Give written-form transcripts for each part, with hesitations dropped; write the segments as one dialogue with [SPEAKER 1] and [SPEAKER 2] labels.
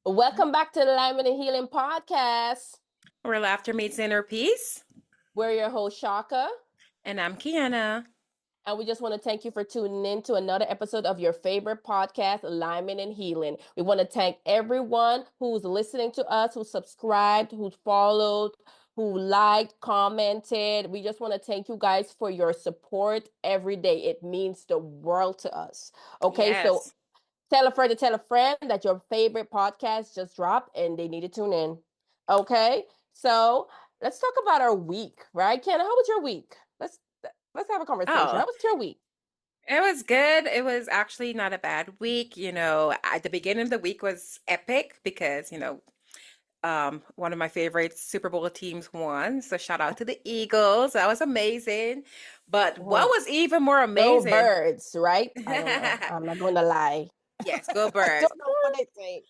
[SPEAKER 1] Welcome back to the Alignment and Healing Podcast.
[SPEAKER 2] Where laughter meets inner peace.
[SPEAKER 1] We're your host, Shaka,
[SPEAKER 2] And I'm Kiana.
[SPEAKER 1] and we just want to thank you for tuning in to another episode of your favorite podcast, Alignment and Healing. We want to thank everyone who's listening to us, who subscribed, who followed, who liked, commented. We just want to thank you guys for your support every day. It means the world to us. Okay, so
[SPEAKER 2] Yes.
[SPEAKER 1] tell a friend that your favorite podcast just dropped and they need to tune in. Okay, so let's talk about our week, right? Kenna, how was your week? Let's have a conversation.
[SPEAKER 2] Oh,
[SPEAKER 1] How was your week?
[SPEAKER 2] it was good. It was actually not a bad week. At the beginning of the week was epic because, one of my favorite Super Bowl teams won. So shout out to the Eagles. That was amazing. But what
[SPEAKER 1] Mhm.
[SPEAKER 2] was even more
[SPEAKER 1] Go
[SPEAKER 2] amazing?
[SPEAKER 1] birds, right? I don't know. I'm not going to lie.
[SPEAKER 2] Yes, go
[SPEAKER 1] I
[SPEAKER 2] Birds.
[SPEAKER 1] don't know what they say.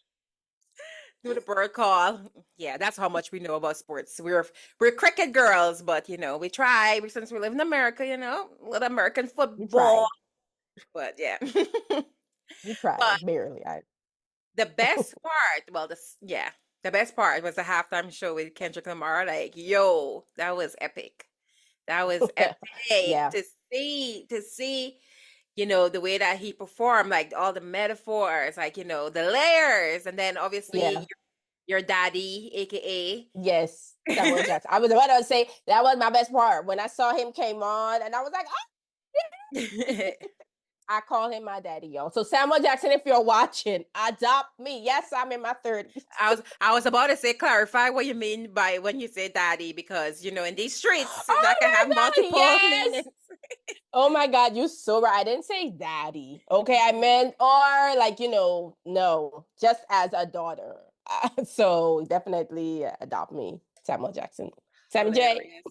[SPEAKER 2] Do the bird call. Yeah, that's how much we know about sports. We're cricket girls, but we try since we live in America, with American
[SPEAKER 1] You
[SPEAKER 2] football.
[SPEAKER 1] tried.
[SPEAKER 2] But yeah.
[SPEAKER 1] You
[SPEAKER 2] But
[SPEAKER 1] tried barely.
[SPEAKER 2] the best part, the best part was the halftime show with Kendrick Lamar. Like, yo, that was epic. That was epic
[SPEAKER 1] Yeah.
[SPEAKER 2] to see, the way that he performed, like all the metaphors, like, the layers, and then obviously
[SPEAKER 1] Yeah.
[SPEAKER 2] your daddy, aka.
[SPEAKER 1] Yes. Samuel Jackson. I was about to say that was my best part when I saw him came on, and I was like, I call him my daddy, y'all. So Samuel Jackson, if you're watching, adopt me. Yes, I'm in my 30s.
[SPEAKER 2] I was about to say, clarify what you mean by when you say daddy, because in these streets
[SPEAKER 1] Oh
[SPEAKER 2] that can
[SPEAKER 1] my
[SPEAKER 2] have
[SPEAKER 1] God,
[SPEAKER 2] multiple
[SPEAKER 1] yes.
[SPEAKER 2] meanings.
[SPEAKER 1] Oh my God, you're so right. I didn't say daddy. Okay, I meant, or like, no, just as a daughter. So definitely adopt me, Samuel Jackson. Sammy J.
[SPEAKER 2] Hilarious.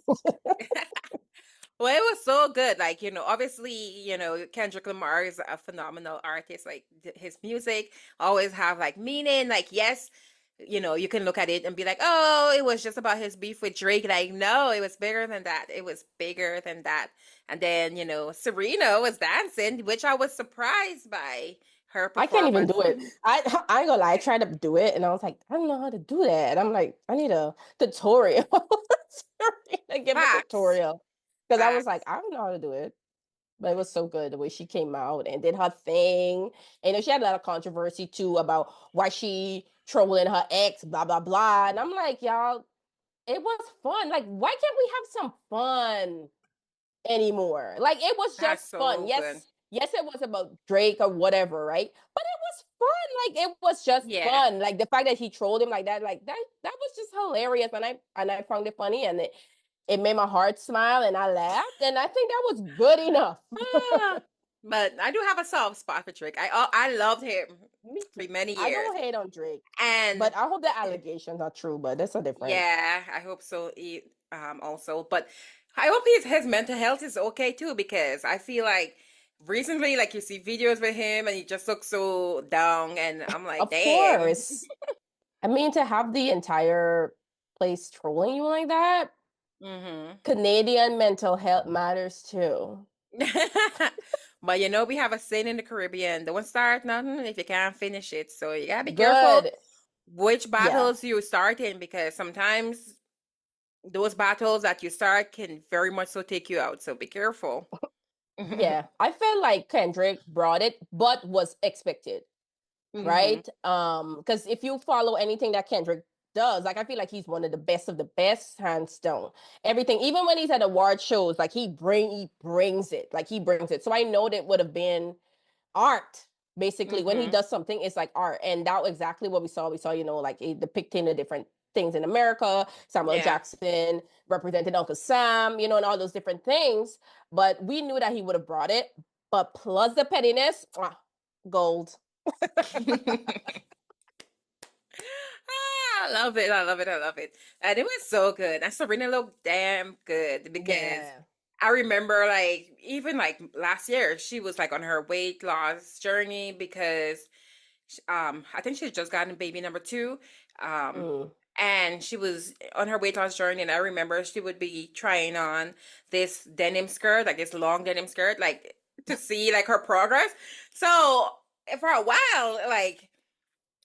[SPEAKER 2] Well, it was so good. Like, obviously, Kendrick Lamar is a phenomenal artist. Like his music always have like meaning. Like, yes, you can look at it and be like, oh, it was just about his beef with Drake. Like, no, it was bigger than that. It was bigger than that. And then, Serena was dancing, which I was surprised by her
[SPEAKER 1] I can't even
[SPEAKER 2] performance.
[SPEAKER 1] do it. I ain't gonna lie, I tried to do it and I was like, I don't know how to do that. And I'm like, I need a tutorial. To give a
[SPEAKER 2] Facts.
[SPEAKER 1] tutorial. Because I was like,
[SPEAKER 2] Facts.
[SPEAKER 1] I don't know how to do it. But it was so good the way she came out and did her thing. And she had a lot of controversy too about why she trolling her ex, blah, blah, blah. And I'm like, y'all, it was fun. Like, why can't we have some fun anymore? Like, it was
[SPEAKER 2] That's
[SPEAKER 1] just fun.
[SPEAKER 2] so good.
[SPEAKER 1] Yes, it was about Drake or whatever, right? But it was fun. Like, it was just
[SPEAKER 2] Yeah.
[SPEAKER 1] fun. Like the fact that he trolled him like that was just hilarious. And I found it funny and it made my heart smile and I laughed. And I think that was good enough.
[SPEAKER 2] Ah, but I do have a soft spot for Drake. I loved him
[SPEAKER 1] Me
[SPEAKER 2] for
[SPEAKER 1] too.
[SPEAKER 2] many
[SPEAKER 1] I
[SPEAKER 2] years.
[SPEAKER 1] don't hate on Drake,
[SPEAKER 2] And
[SPEAKER 1] but I hope the allegations are true. But that's a different.
[SPEAKER 2] yeah, I hope so. Also, but I hope his mental health is okay too, because I feel like recently, like you see videos with him and he just looks so down, and I'm like,
[SPEAKER 1] Of
[SPEAKER 2] dang.
[SPEAKER 1] course. I mean, to have the entire place trolling you like that,
[SPEAKER 2] Hmm.
[SPEAKER 1] Canadian mental health matters too.
[SPEAKER 2] But we have a saying in the Caribbean: don't start nothing if you can't finish it. So you gotta be careful
[SPEAKER 1] Good.
[SPEAKER 2] which
[SPEAKER 1] Yeah.
[SPEAKER 2] battles you start in, because sometimes those battles that you start can very much so take you out. So be careful. Hmm.
[SPEAKER 1] Yeah. I felt like Kendrick brought it, but was expected. Right? Because if you follow anything that Kendrick does, like I feel like he's one of the best, hands down. Everything, even when he's at award shows, like he brings it, like he brings it. So I know that would have been art. Basically, when he
[SPEAKER 2] Hmm.
[SPEAKER 1] does something, it's like art, and that was exactly what we saw. We saw, like depicting the different things in America. Samuel
[SPEAKER 2] Yeah.
[SPEAKER 1] Jackson represented Uncle Sam, and all those different things. But we knew that he would have brought it. But plus the pettiness, gold.
[SPEAKER 2] I love it. I love it. I love it. And it was so good. And Serena looked damn good, because
[SPEAKER 1] Yeah.
[SPEAKER 2] I remember, like, even like last year, she was like on her weight loss journey, because I think she had just gotten baby number two. Um
[SPEAKER 1] Mm.
[SPEAKER 2] and she was on her weight loss journey, and I remember she would be trying on this denim skirt, like this long denim skirt, like to see like her progress. So for a while, like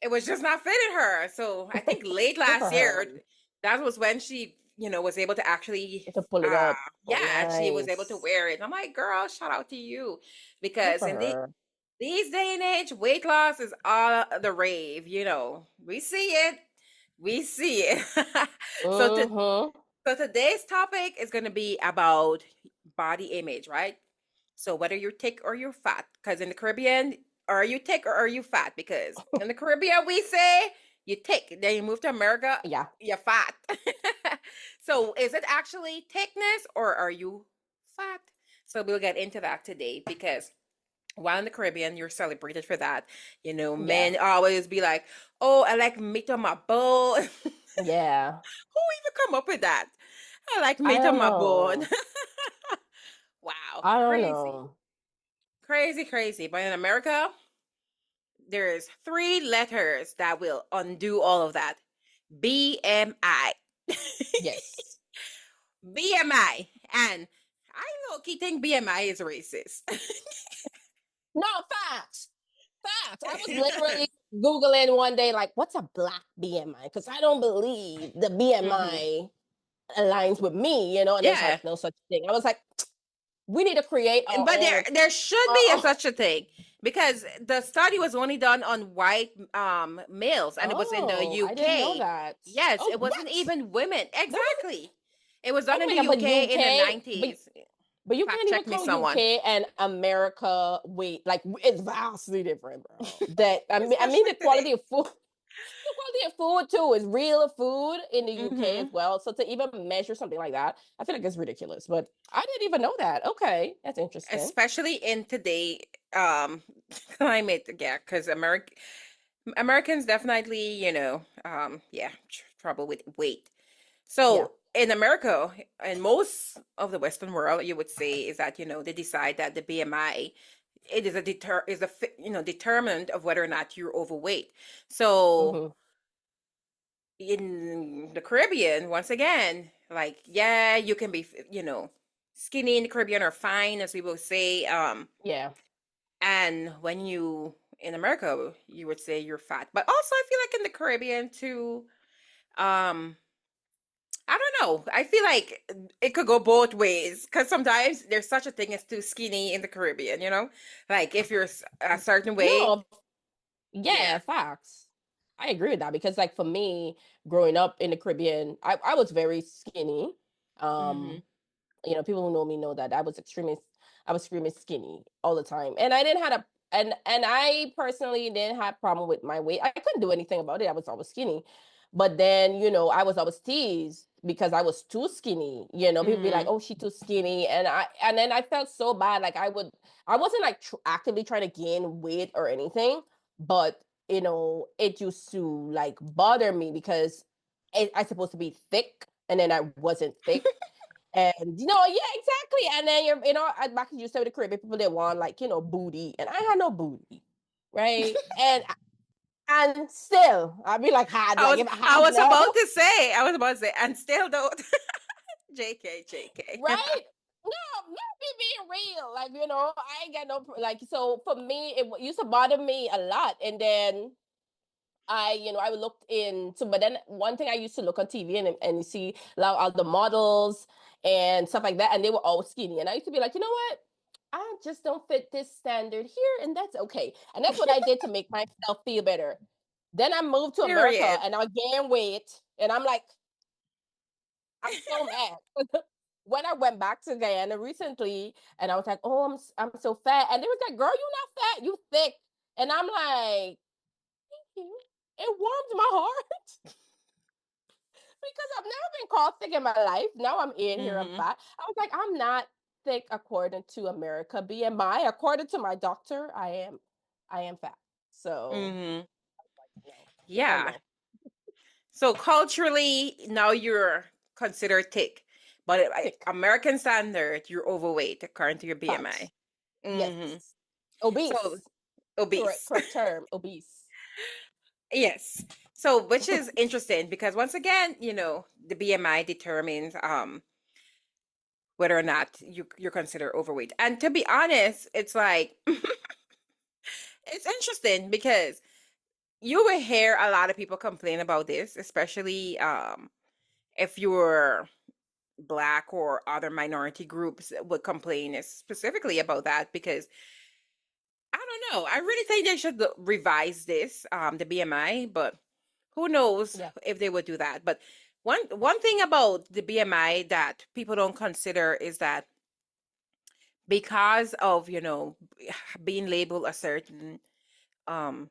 [SPEAKER 2] it was just not fitting her. So I think late
[SPEAKER 1] Good for
[SPEAKER 2] last
[SPEAKER 1] her.
[SPEAKER 2] year, that was when she, was able to actually,
[SPEAKER 1] To pull it up. Oh,
[SPEAKER 2] yeah, she was able to
[SPEAKER 1] nice.
[SPEAKER 2] wear it. I'm like, girl, shout out to you,
[SPEAKER 1] Good
[SPEAKER 2] because
[SPEAKER 1] for
[SPEAKER 2] in
[SPEAKER 1] her.
[SPEAKER 2] these day and age, weight loss is all the rave. We see it, we see it. so to
[SPEAKER 1] Mm-hmm.
[SPEAKER 2] so today's topic is going to be about body image, right? So whether you're thick or you're fat, because in the Caribbean, are you thick or are you fat? Because in the Caribbean we say you thick, then you move to America,
[SPEAKER 1] Yeah.
[SPEAKER 2] you're fat. So is it actually thickness or are you fat? So we'll get into that today, because while in the Caribbean, you're celebrated for that.
[SPEAKER 1] Yeah.
[SPEAKER 2] Men always be like, "Oh, I like meat on my bone." Who
[SPEAKER 1] Yeah.
[SPEAKER 2] even come up with that? I like
[SPEAKER 1] I
[SPEAKER 2] meat on
[SPEAKER 1] don't
[SPEAKER 2] my bone.
[SPEAKER 1] know.
[SPEAKER 2] Wow,
[SPEAKER 1] I don't
[SPEAKER 2] crazy,
[SPEAKER 1] know.
[SPEAKER 2] crazy, crazy. But in America, there's three letters that will undo all of that. BMI.
[SPEAKER 1] Yes.
[SPEAKER 2] BMI. And I low key think BMI is racist.
[SPEAKER 1] No, facts. Facts. I was literally Googling one day, like, what's a black BMI? Because I don't believe the
[SPEAKER 2] hmm
[SPEAKER 1] BMI aligns with me, and there's
[SPEAKER 2] Yeah.
[SPEAKER 1] like no such thing. I was like, we need to create our
[SPEAKER 2] But there
[SPEAKER 1] own.
[SPEAKER 2] there should
[SPEAKER 1] Our
[SPEAKER 2] be a
[SPEAKER 1] own.
[SPEAKER 2] such a thing, because the study was only done on white males, and it was in the
[SPEAKER 1] Oh, I didn't know
[SPEAKER 2] UK.
[SPEAKER 1] that.
[SPEAKER 2] Yes,
[SPEAKER 1] Oh,
[SPEAKER 2] it wasn't
[SPEAKER 1] what?
[SPEAKER 2] even women.
[SPEAKER 1] There was.
[SPEAKER 2] Exactly. It was done
[SPEAKER 1] Oh
[SPEAKER 2] in
[SPEAKER 1] my
[SPEAKER 2] the
[SPEAKER 1] god, but
[SPEAKER 2] UK in the
[SPEAKER 1] UK, but
[SPEAKER 2] 90s.
[SPEAKER 1] you
[SPEAKER 2] Fact
[SPEAKER 1] can't even
[SPEAKER 2] check me,
[SPEAKER 1] call
[SPEAKER 2] someone.
[SPEAKER 1] UK and America. Wait, like it's vastly different, bro. That I mean,
[SPEAKER 2] Especially
[SPEAKER 1] the
[SPEAKER 2] today.
[SPEAKER 1] quality of food. The quality of food too is real food in the UK as
[SPEAKER 2] hmm
[SPEAKER 1] well. So to even measure something like that, I feel like it's ridiculous. But I didn't even know that. Okay, that's interesting.
[SPEAKER 2] Especially in today um climate, yeah, because Americans definitely, yeah, trouble with weight.
[SPEAKER 1] Yeah.
[SPEAKER 2] So in America and most of the Western world, you would say is that they decide that the BMI, it is a determinant of whether or not you're overweight. So
[SPEAKER 1] Mm-hmm.
[SPEAKER 2] in the Caribbean, once again, like, yeah, you can be skinny in the Caribbean, or fine, as we will say.
[SPEAKER 1] Yeah.
[SPEAKER 2] And when you in America, you would say you're fat. But also, I feel like in the Caribbean too. Um, I don't know. I feel like it could go both ways, because sometimes there's such a thing as too skinny in the Caribbean, Like if you're a certain weight,
[SPEAKER 1] No.
[SPEAKER 2] yeah.
[SPEAKER 1] Yeah. Facts. I agree with that because, like, for me, growing up in the Caribbean, I was very skinny.
[SPEAKER 2] hmm
[SPEAKER 1] Um, people who know me know that I was extremely skinny all the time, and I didn't have a and I personally didn't have problem with my weight. I couldn't do anything about it. I was always skinny, but then I was always teased because I was too skinny. People be like,
[SPEAKER 2] hmm
[SPEAKER 1] "Oh, she too skinny," and then I felt so bad. Like I wasn't like actively trying to gain weight or anything, but it used to like bother me because I supposed to be thick, and then I wasn't thick. And yeah, exactly. And then back in you said with the Caribbean, people that want like booty, and I had no booty, right? And still, I'd be like had
[SPEAKER 2] I
[SPEAKER 1] like
[SPEAKER 2] was
[SPEAKER 1] if I
[SPEAKER 2] I
[SPEAKER 1] had
[SPEAKER 2] was about
[SPEAKER 1] more,
[SPEAKER 2] to say, and still don't. JK, JK.
[SPEAKER 1] right? No, not me being real. Like I ain't got no like. So for me, it used to bother me a lot, and then I looked into, but then one thing I used to look on TV and you see a lot of the models and stuff like that, and they were all skinny. And I used to be like, you know what? I just don't fit this standard here, and that's okay. And that's what I did to make myself feel better. Then I moved to America
[SPEAKER 2] Period.
[SPEAKER 1] and I gained weight, and I'm like, I'm so mad. When I went back to Guyana recently, and I was like, oh, I'm so fat, and they was like, girl, you not fat, you thick, and I'm like, you. It warms my heart because I've never been called thick in my life. Now I'm in here, I'm
[SPEAKER 2] hmm
[SPEAKER 1] fat. I was like, I'm not thick according to America BMI. According to my doctor, I am fat. So
[SPEAKER 2] hmm
[SPEAKER 1] no, hell
[SPEAKER 2] Yeah.
[SPEAKER 1] no,
[SPEAKER 2] So culturally, now you're considered thick, but
[SPEAKER 1] thick
[SPEAKER 2] American standard, you're overweight according to your BMI.
[SPEAKER 1] facts.
[SPEAKER 2] hmm
[SPEAKER 1] Yes,
[SPEAKER 2] So
[SPEAKER 1] obese. Correct,
[SPEAKER 2] obese.
[SPEAKER 1] correct term, obese.
[SPEAKER 2] Yes. So which is interesting, because once again, the BMI determines whether or not you're considered overweight. And to be honest, it's like it's interesting because you will hear a lot of people complain about this, especially if you're Black or other minority groups would complain specifically about that because I don't know. I really think they should revise this, the BMI, but who knows
[SPEAKER 1] Yeah.
[SPEAKER 2] if they would do that. But one thing about the BMI that people don't consider is that because of, being labeled a certain um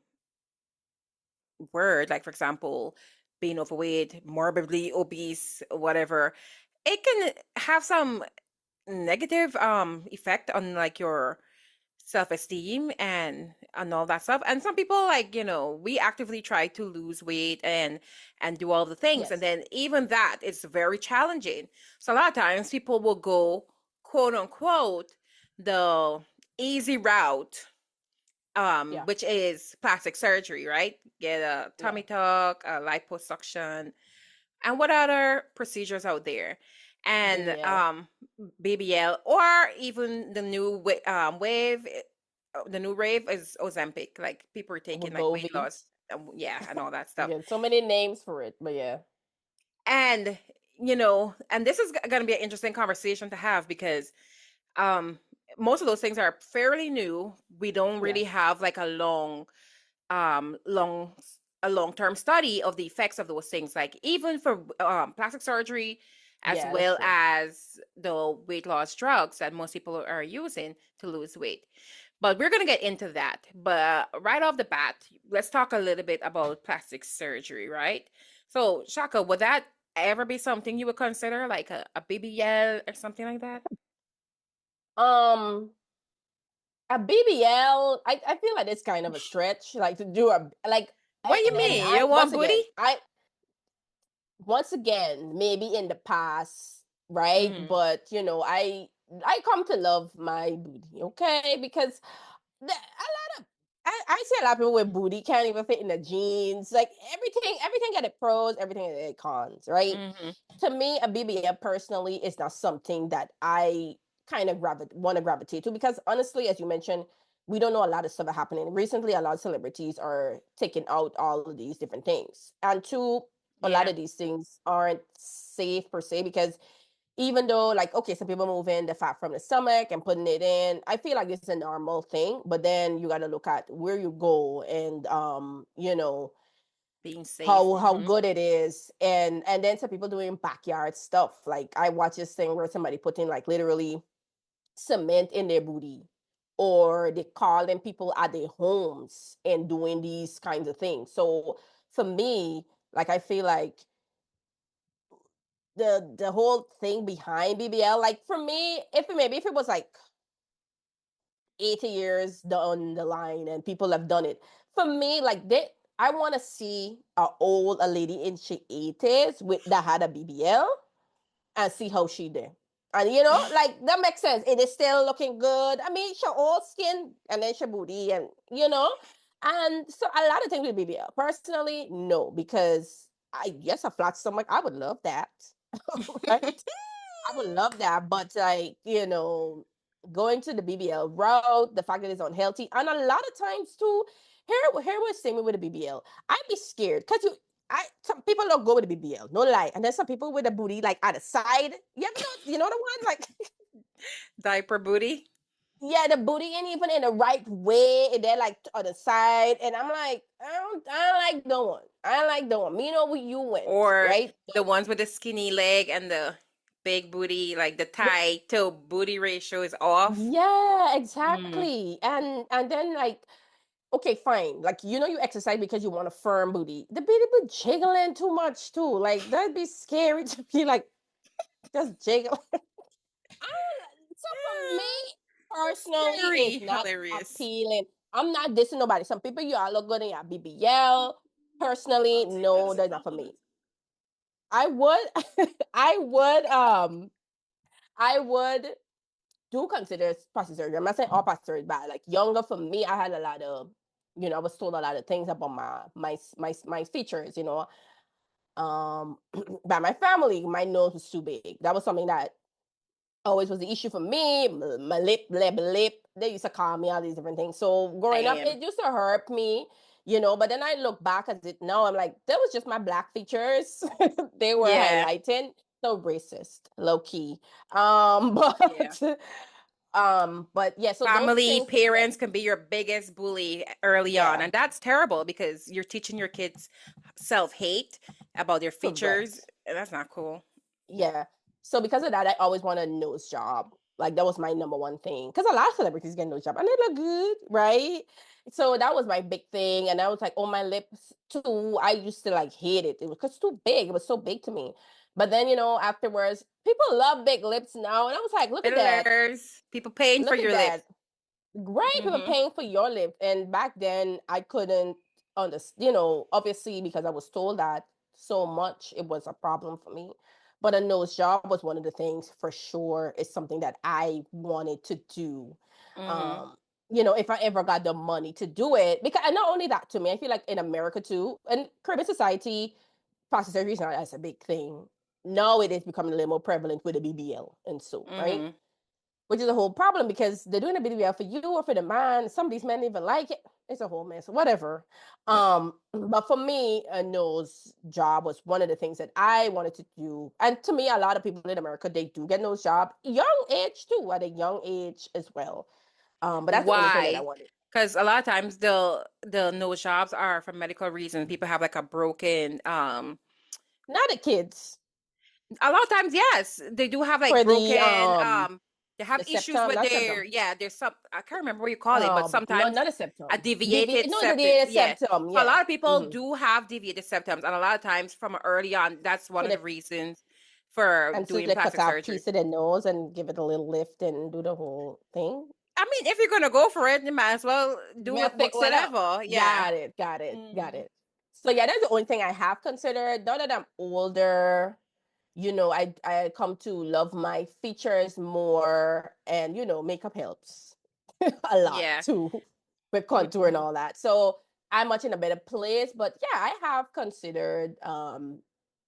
[SPEAKER 2] word, like for example, being overweight, morbidly obese, whatever, it can have some negative effect on like your self-esteem and all that stuff. And some people, like, we actively try to lose weight and do all the things, and
[SPEAKER 1] Yes.
[SPEAKER 2] then even that it's very challenging. So a lot of times people will go, quote unquote, the easy route,
[SPEAKER 1] Yeah.
[SPEAKER 2] which is plastic surgery, right? Get a
[SPEAKER 1] Yeah.
[SPEAKER 2] tummy tuck, a liposuction, and what other procedures out there, and
[SPEAKER 1] BBL.
[SPEAKER 2] BBL, or even the new wave. The new rave is Ozempic. Like people are taking like weight
[SPEAKER 1] Wegovy.
[SPEAKER 2] loss, yeah, and all that stuff.
[SPEAKER 1] Yeah. So many names for it, but yeah.
[SPEAKER 2] And and this is going to be an interesting conversation to have because um most of those things are fairly new. We don't really
[SPEAKER 1] Yes.
[SPEAKER 2] have like um long a long-term study of the effects of those things, like even for plastic surgery, as
[SPEAKER 1] Yeah, that's
[SPEAKER 2] well
[SPEAKER 1] true.
[SPEAKER 2] as the weight loss drugs that most people are using to lose weight. But we're going to get into that. But right off the bat, let's talk a little bit about plastic surgery, right? So Shaka, would that ever be something you would consider, like a BBL or something like that?
[SPEAKER 1] Um, a BBL, I feel like it's kind of a stretch, like to do a like,
[SPEAKER 2] What you
[SPEAKER 1] and
[SPEAKER 2] mean,
[SPEAKER 1] I
[SPEAKER 2] you want booty?
[SPEAKER 1] once again maybe in the past, right?
[SPEAKER 2] Mm-hmm.
[SPEAKER 1] But I come to love my booty, okay? Because a lot of I see a lot of people with booty can't even fit in the jeans. Like everything got its pros, everything got its cons, right?
[SPEAKER 2] Mm-hmm.
[SPEAKER 1] To me, a BBL personally is not something that I kind of want to gravitate to because honestly, as you mentioned, we don't know a lot of stuff happening. Recently, a lot of celebrities are taking out all of these different things. And two, a lot
[SPEAKER 2] Yeah,
[SPEAKER 1] of these things aren't safe per se because even though like okay, some people move in the fat from the stomach and putting it in, I feel like it's a normal thing, but then you got to look at where you go and
[SPEAKER 2] being safe.
[SPEAKER 1] how
[SPEAKER 2] Mm-hmm.
[SPEAKER 1] good it is, and then some people doing backyard stuff. Like I watched this thing where somebody putting like literally cement in their booty, or they calling people at their homes and doing these kinds of things. So for me, like I feel like the whole thing behind BBL, like for me, if it was like 80 years down the line and people have done it, for me, like I want to see a lady in she 80s with that had a BBL and see how she did. And like that makes sense. It is still looking good. I mean, she old skin and then she booty and and so a lot of things with BBL. Personally, no, because I guess a flat stomach, I would love that. Right? I would love that, but like, going to the BBL route, the fact that it's unhealthy, and a lot of times too, here was same with the BBL. I'd be scared because some people don't go with the BBL, no lie, and then some people with the booty like at the side. You ever know, the one like
[SPEAKER 2] Diaper booty,
[SPEAKER 1] yeah, the booty ain't even in the right way, and they're like on the side, and I'm like, I don't like the one. I don't like the one. Me know where you went,
[SPEAKER 2] or
[SPEAKER 1] right?
[SPEAKER 2] the ones with the skinny leg and the big booty, like the thigh to booty ratio is off.
[SPEAKER 1] Yeah,
[SPEAKER 2] Mm.
[SPEAKER 1] exactly. And then like, okay, fine. Like you exercise because you want a firm booty. The booty be jiggling too much too. Like that'd be scary to be like just jiggle. So for me
[SPEAKER 2] That's
[SPEAKER 1] personally,
[SPEAKER 2] very
[SPEAKER 1] it's not
[SPEAKER 2] hilarious.
[SPEAKER 1] appealing. I'm not dissing nobody. Some people you all look good in your BBL. Personally, no, that's not for me. I would I would I would do consider plastic surgery. I'm not saying all plastic surgery is bad. Like younger for me, I had a lot of, I was told a lot of things about my features, by my family. My nose was too big. That was something that always was the issue for me. My lip. They used to call me all these different things. So growing up,
[SPEAKER 2] Damn.
[SPEAKER 1] it used to hurt me, But then I look back at it now, I'm like, that was just my black features. They were
[SPEAKER 2] Yeah.
[SPEAKER 1] highlighting. So racist, low key.
[SPEAKER 2] Yeah.
[SPEAKER 1] But yeah, so those
[SPEAKER 2] Family,
[SPEAKER 1] things can get
[SPEAKER 2] parents can be your biggest bully early on,
[SPEAKER 1] yeah,
[SPEAKER 2] and that's terrible because you're teaching your kids self-hate about their features,
[SPEAKER 1] correct.
[SPEAKER 2] and that's not cool.
[SPEAKER 1] Yeah. So because of that, I always want a nose job. Like that was my number one thing. Because a lot of celebrities get nose job and they look good, right? So that was my big thing. And I was like, oh, my lips too. I used to like hate it. It was because too big. It was so big to me. But then, afterwards, people love big lips now. And I was like, look at that.
[SPEAKER 2] Fillers, people paying for
[SPEAKER 1] Look at
[SPEAKER 2] your lips.
[SPEAKER 1] that. Right, people
[SPEAKER 2] Mm-hmm.
[SPEAKER 1] paying for your lip. And back then I couldn't understand, obviously because I was told that so much, it was a problem for me. But a nose job was one of the things for sure. It's something that I wanted to do.
[SPEAKER 2] Mm-hmm.
[SPEAKER 1] Um, if I ever got the money to do it. Because and not only that to me, I feel like in America too, and Caribbean society, plastic surgery is not as a big thing. Now it is becoming a little more prevalent with the BBL and so, right?
[SPEAKER 2] Mm-hmm.
[SPEAKER 1] Which is a whole problem because they're doing a BBL for you or for the man. Some of these men even like it. It's a whole mess, whatever. But for me, a nose job was one of the things that I wanted to do. And to me, a lot of people in America, they do get nose job, young age too, at a young age as well. But that's the only thing that I
[SPEAKER 2] Why?
[SPEAKER 1] wanted.
[SPEAKER 2] Because a lot of times the nose jobs are for medical reasons. People have like a broken
[SPEAKER 1] Not the kids
[SPEAKER 2] a lot of times, yes, they do have like
[SPEAKER 1] for
[SPEAKER 2] broken they have
[SPEAKER 1] the
[SPEAKER 2] issues
[SPEAKER 1] septum,
[SPEAKER 2] with
[SPEAKER 1] not
[SPEAKER 2] their,
[SPEAKER 1] septum.
[SPEAKER 2] yeah, there's some, I can't remember what you call it, but
[SPEAKER 1] No,
[SPEAKER 2] sometimes
[SPEAKER 1] not a
[SPEAKER 2] a
[SPEAKER 1] septum.
[SPEAKER 2] deviated
[SPEAKER 1] No,
[SPEAKER 2] septum.
[SPEAKER 1] the
[SPEAKER 2] Yeah.
[SPEAKER 1] septum.
[SPEAKER 2] So a
[SPEAKER 1] Yeah.
[SPEAKER 2] lot of people
[SPEAKER 1] Mm-hmm.
[SPEAKER 2] do have deviated septums, and a lot of times from early on, that's one
[SPEAKER 1] For
[SPEAKER 2] of the
[SPEAKER 1] the
[SPEAKER 2] reasons for
[SPEAKER 1] and so
[SPEAKER 2] doing
[SPEAKER 1] they cut
[SPEAKER 2] plastic
[SPEAKER 1] off a
[SPEAKER 2] surgery.
[SPEAKER 1] piece of the nose and give it a little lift and do the whole thing.
[SPEAKER 2] I mean, if you're gonna go for it, you might as well do
[SPEAKER 1] Yeah,
[SPEAKER 2] it
[SPEAKER 1] fix it up.
[SPEAKER 2] whatever. Yeah.
[SPEAKER 1] Got it, got it, got
[SPEAKER 2] Hmm.
[SPEAKER 1] it. So yeah, that's the only thing I have considered. Now that I'm older, I come to love my features more, and makeup helps a lot
[SPEAKER 2] Yeah.
[SPEAKER 1] too with contour and
[SPEAKER 2] Hmm.
[SPEAKER 1] all that. So I'm much in a better place. But yeah, I have considered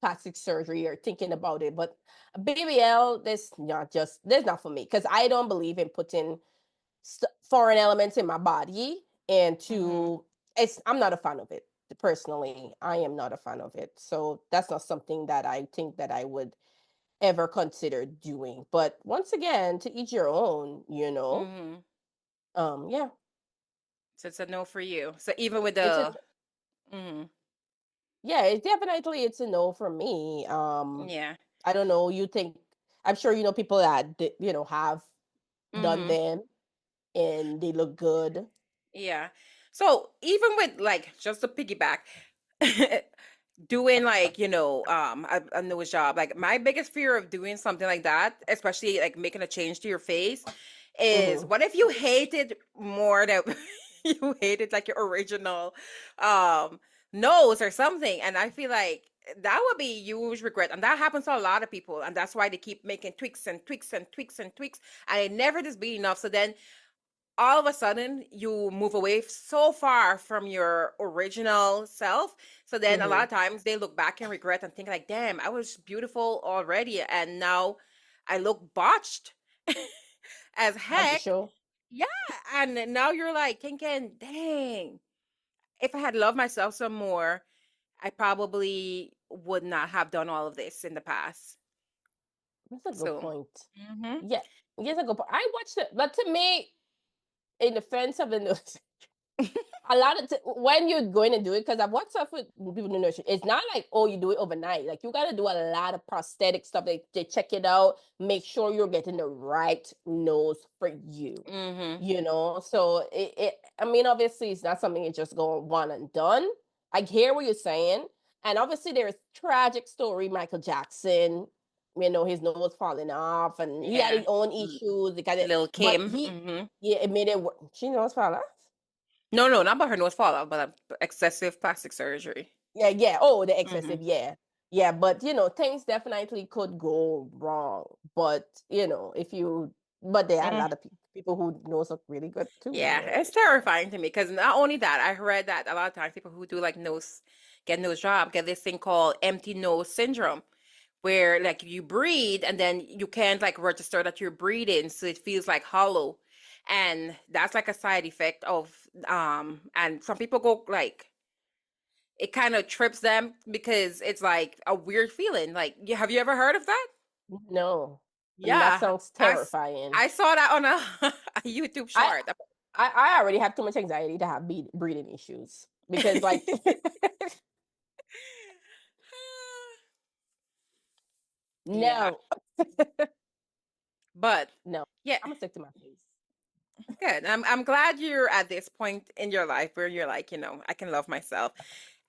[SPEAKER 1] plastic surgery or thinking about it. But BBL, this not for me because I don't believe in putting foreign elements in my body and
[SPEAKER 2] Hmm.
[SPEAKER 1] to I'm not a fan of it personally. I am not a fan of it, so that's not something that I think that I would ever consider doing. But once again, to each your own,
[SPEAKER 2] Hmm.
[SPEAKER 1] yeah,
[SPEAKER 2] So it's a no for you. So even with
[SPEAKER 1] it's a
[SPEAKER 2] the, hmm,
[SPEAKER 1] yeah, it's a no for me.
[SPEAKER 2] yeah.
[SPEAKER 1] I don't know, I'm sure people that have done
[SPEAKER 2] Hmm.
[SPEAKER 1] them and they look good.
[SPEAKER 2] Yeah. So even with like just a piggyback, doing like, a nose job, like my biggest fear of doing something like that, especially like making a change to your face, is
[SPEAKER 1] Hmm.
[SPEAKER 2] what if you hated more than you hated like your original um nose or something? And I feel like that would be huge regret. And that happens to a lot of people. And that's why they keep making tweaks and tweaks and tweaks and tweaks. And it never just be enough. So then all of a sudden you move away so far from your original self. So then a lot
[SPEAKER 1] Hmm.
[SPEAKER 2] of times they look back and regret and think like, damn, I was beautiful already and now I look botched as
[SPEAKER 1] As it
[SPEAKER 2] heck.
[SPEAKER 1] show.
[SPEAKER 2] Yeah. And now you're like thinking, dang, if I had loved myself some more, I probably would not have done all of this in the past.
[SPEAKER 1] That's a good
[SPEAKER 2] So,
[SPEAKER 1] point.
[SPEAKER 2] mhm.
[SPEAKER 1] Yeah, yes, a good point. I watched it, but to me, in defense of the news, a lot of when you're going to do it, because I've watched stuff with people in nursery, it's not like, oh, you do it overnight. Like you got to do a lot of prosthetic stuff. They check it out, make sure you're getting the right nose for you.
[SPEAKER 2] Mhm.
[SPEAKER 1] So I mean, obviously, it's not something you just go one and done. I hear what you're saying, and obviously, there's tragic story. Michael Jackson, his nose falling off, and he had
[SPEAKER 2] Yeah.
[SPEAKER 1] his own
[SPEAKER 2] L-
[SPEAKER 1] issues. Because
[SPEAKER 2] Lil
[SPEAKER 1] but
[SPEAKER 2] Kim. Mhm.
[SPEAKER 1] yeah, it made it. She nose fall off.
[SPEAKER 2] No, no, not about her nose fallout, but excessive plastic surgery.
[SPEAKER 1] Yeah, yeah. Oh, the
[SPEAKER 2] Hmm.
[SPEAKER 1] excessive, yeah. Yeah, but things definitely could go wrong. But but there are a
[SPEAKER 2] Mm,
[SPEAKER 1] lot of people who knows look really good too.
[SPEAKER 2] yeah, it's terrifying to me because not only that, I read that a lot of times people who do like get nose job, get this thing called empty nose syndrome, where like you breathe and then you can't like register that you're breathing, so it feels like hollow. And that's like a side effect of and some people go like it kind of trips them because it's like a weird feeling. Like, have you ever heard of that?
[SPEAKER 1] No. And that
[SPEAKER 2] Yeah,
[SPEAKER 1] sounds terrifying.
[SPEAKER 2] I saw that on a, a YouTube
[SPEAKER 1] I
[SPEAKER 2] short.
[SPEAKER 1] I already have too much anxiety to have breathing issues because like
[SPEAKER 2] Yeah,
[SPEAKER 1] no.
[SPEAKER 2] but
[SPEAKER 1] No.
[SPEAKER 2] yeah,
[SPEAKER 1] I'm gonna stick to my face.
[SPEAKER 2] good. I'm glad you're at this point in your life where you're like, I can love myself.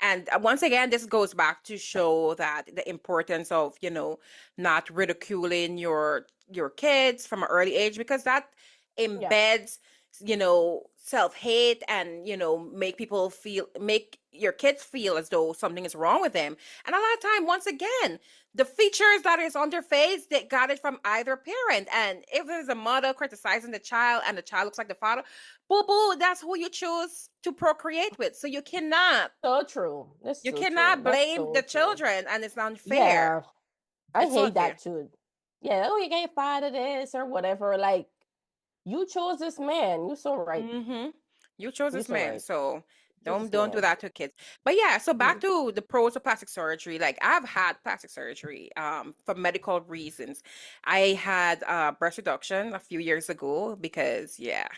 [SPEAKER 2] And once again, this goes back to show that the importance of, not ridiculing your kids from an early age, because that
[SPEAKER 1] Yeah.
[SPEAKER 2] embeds, self-hate, and, make your kids feel as though something is wrong with them. And a lot of time, once again, the features that is on their face, they got it from either parent. And if there's a mother criticizing the child and the child looks like the father, boo boo, that's who you choose to procreate with. So
[SPEAKER 1] So true. That's
[SPEAKER 2] you
[SPEAKER 1] so true.
[SPEAKER 2] cannot
[SPEAKER 1] That's
[SPEAKER 2] blame the
[SPEAKER 1] so true.
[SPEAKER 2] children, and it's unfair.
[SPEAKER 1] Yeah. I
[SPEAKER 2] It's so
[SPEAKER 1] hate
[SPEAKER 2] unfair.
[SPEAKER 1] that too. Yeah, oh, you can't fight this or whatever. Like, you chose this man. You so right.
[SPEAKER 2] Mm-hmm. You chose
[SPEAKER 1] You
[SPEAKER 2] this
[SPEAKER 1] so
[SPEAKER 2] man,
[SPEAKER 1] right.
[SPEAKER 2] so
[SPEAKER 1] Choose
[SPEAKER 2] don't
[SPEAKER 1] this
[SPEAKER 2] don't do
[SPEAKER 1] man.
[SPEAKER 2] that to kids. But yeah, so back
[SPEAKER 1] Mhm.
[SPEAKER 2] to the pros of plastic surgery. Like, I've had plastic surgery for medical reasons. I had breast reduction a few years ago because, yeah,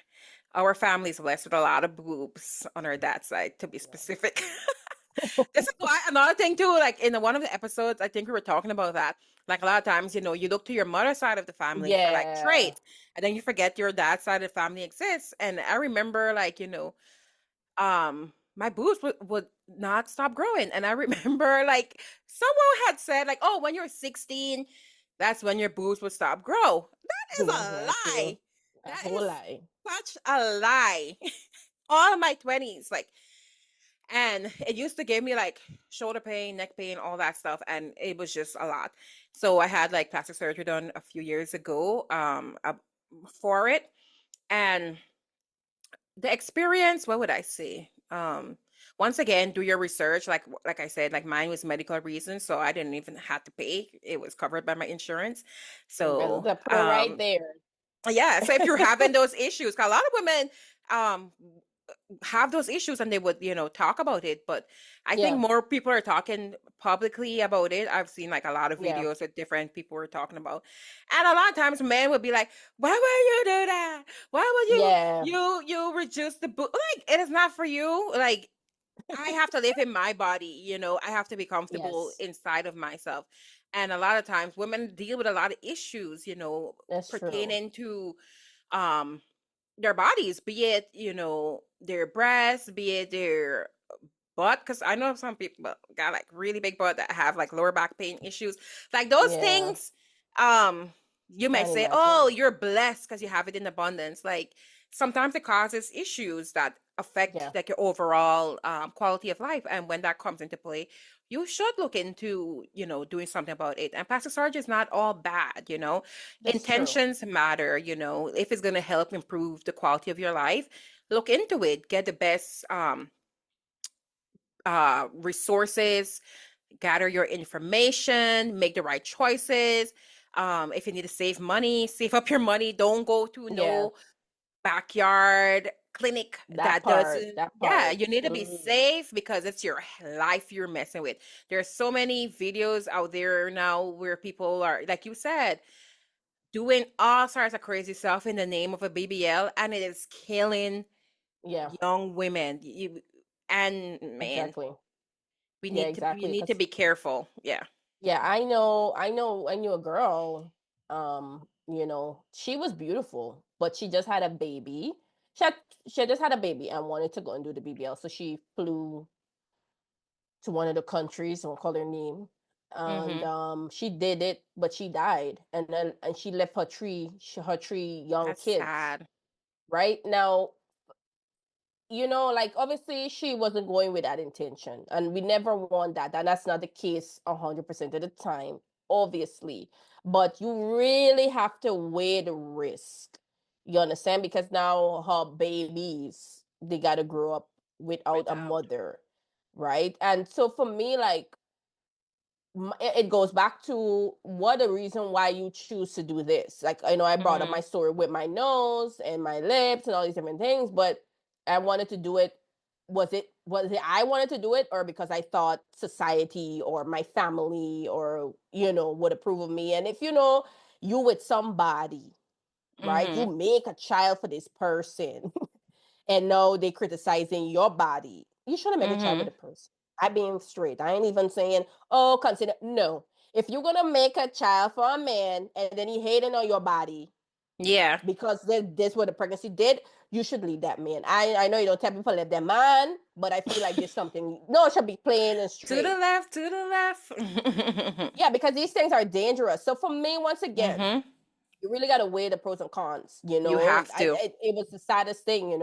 [SPEAKER 2] our family's blessed with a lot of boobs on our dad's side, to be specific. This is why another thing too, like in one of the episodes, I think we were talking about that. Like, a lot of times, you look to your mother's side of the family for like
[SPEAKER 1] Yeah.
[SPEAKER 2] traits, and then you forget your dad's side of the family exists. And I remember, like, my boobs would not stop growing. And I remember, like, someone had said, like, oh, when you're 16, that's when your boobs would stop grow. That is
[SPEAKER 1] That's
[SPEAKER 2] a
[SPEAKER 1] not true.
[SPEAKER 2] lie.
[SPEAKER 1] A
[SPEAKER 2] That
[SPEAKER 1] whole
[SPEAKER 2] is
[SPEAKER 1] lie.
[SPEAKER 2] such a lie. All of my 20s, like, and it used to give me like shoulder pain, neck pain, all that stuff, and it was just a lot. So I had like plastic surgery done a few years ago for it. And the experience, what would I say? Once again, do your research. Like I said, like, mine was medical reasons, so I didn't even have to pay. It was covered by my insurance.
[SPEAKER 1] Well,
[SPEAKER 2] So
[SPEAKER 1] the pro right there.
[SPEAKER 2] yeah, so if you're having those issues, 'cause a lot of women um have those issues, and they would, talk about it. But I think
[SPEAKER 1] Yeah.
[SPEAKER 2] more people are talking publicly about it. I've seen like a lot of
[SPEAKER 1] Yeah.
[SPEAKER 2] videos that different people were talking about. And a lot of times men would be like, why would you do that? Why would you
[SPEAKER 1] Yeah.
[SPEAKER 2] you reduce the book? Like, it is not for you. Like, I have to live in my body, I have to be comfortable
[SPEAKER 1] Yes.
[SPEAKER 2] inside of myself. And a lot of times women deal with a lot of issues,
[SPEAKER 1] That's true.
[SPEAKER 2] pertaining to um their bodies, be it, their breasts, be it their butt. Because I know some people got like really big butt that have like lower back pain issues. Like, those
[SPEAKER 1] Yeah.
[SPEAKER 2] things, um, you may
[SPEAKER 1] Can't
[SPEAKER 2] say, oh,
[SPEAKER 1] imagine.
[SPEAKER 2] you're blessed because you have it in abundance. Like, sometimes it causes issues that affect
[SPEAKER 1] Yeah.
[SPEAKER 2] like your overall quality of life. And when that comes into play, you should look into, doing something about it. And plastic surgery is not all bad,
[SPEAKER 1] That's true.
[SPEAKER 2] intentions matter. If it's going to help improve the quality of your life, look into it, get the best resources, gather your information, make the right choices. If you need to save money, save up your money. Don't go to
[SPEAKER 1] Yeah.
[SPEAKER 2] no backyard clinic
[SPEAKER 1] That
[SPEAKER 2] that
[SPEAKER 1] part.
[SPEAKER 2] doesn't.
[SPEAKER 1] That
[SPEAKER 2] Yeah,
[SPEAKER 1] part.
[SPEAKER 2] you need to be
[SPEAKER 1] Mm.
[SPEAKER 2] safe because it's your life you're messing with. There's so many videos out there now where people are, like you said, doing all sorts of crazy stuff in the name of a BBL, and it is killing
[SPEAKER 1] Yeah.
[SPEAKER 2] young women. And man,
[SPEAKER 1] Exactly.
[SPEAKER 2] we
[SPEAKER 1] Yeah.
[SPEAKER 2] need to we
[SPEAKER 1] Exactly.
[SPEAKER 2] need to
[SPEAKER 1] Because
[SPEAKER 2] be careful. Yeah.
[SPEAKER 1] yeah, I know. I know. I knew a girl. She was beautiful, but she just had a baby. She had, she had just had a baby and wanted to go and do the BBL, so she flew to one of the countries. I won't call her name. And
[SPEAKER 2] Mm-hmm.
[SPEAKER 1] she did it, but she died, and she left her three young
[SPEAKER 2] That's
[SPEAKER 1] kids.
[SPEAKER 2] sad.
[SPEAKER 1] Right now, like obviously she wasn't going with that intention, and we never want that. And that's not the case 100% of the time, obviously. But you really have to weigh the risk. You understand? Because now her babies, they got to grow up without a
[SPEAKER 2] Without.
[SPEAKER 1] mother, right? And so for me, like, it goes back to what the reason why you choose to do this. Like, I know I brought up
[SPEAKER 2] Mm-hmm.
[SPEAKER 1] my story with my nose and my lips and all these different things, but I wanted to do it was it I wanted to do it, or because I thought society or my family or would approve of me? And if you with somebody, right? You
[SPEAKER 2] Mm-hmm.
[SPEAKER 1] make a child for this person, and now they criticizing your body. You shouldn't make a child with
[SPEAKER 2] Mm-hmm.
[SPEAKER 1] a person. I being straight. I ain't even saying, oh, consider no. If you're gonna make a child for a man and then he hating on your body
[SPEAKER 2] Yeah.
[SPEAKER 1] because this what the pregnancy did, you should leave that man. I know you don't tell people leave their man, but I feel like there's something. No, it should be plain and
[SPEAKER 2] To the
[SPEAKER 1] straight.
[SPEAKER 2] left, to the left.
[SPEAKER 1] Yeah, because these things are dangerous. So for me, once again,
[SPEAKER 2] Mm-hmm.
[SPEAKER 1] you really got to weigh the pros and cons.
[SPEAKER 2] You have to.
[SPEAKER 1] It was the saddest thing.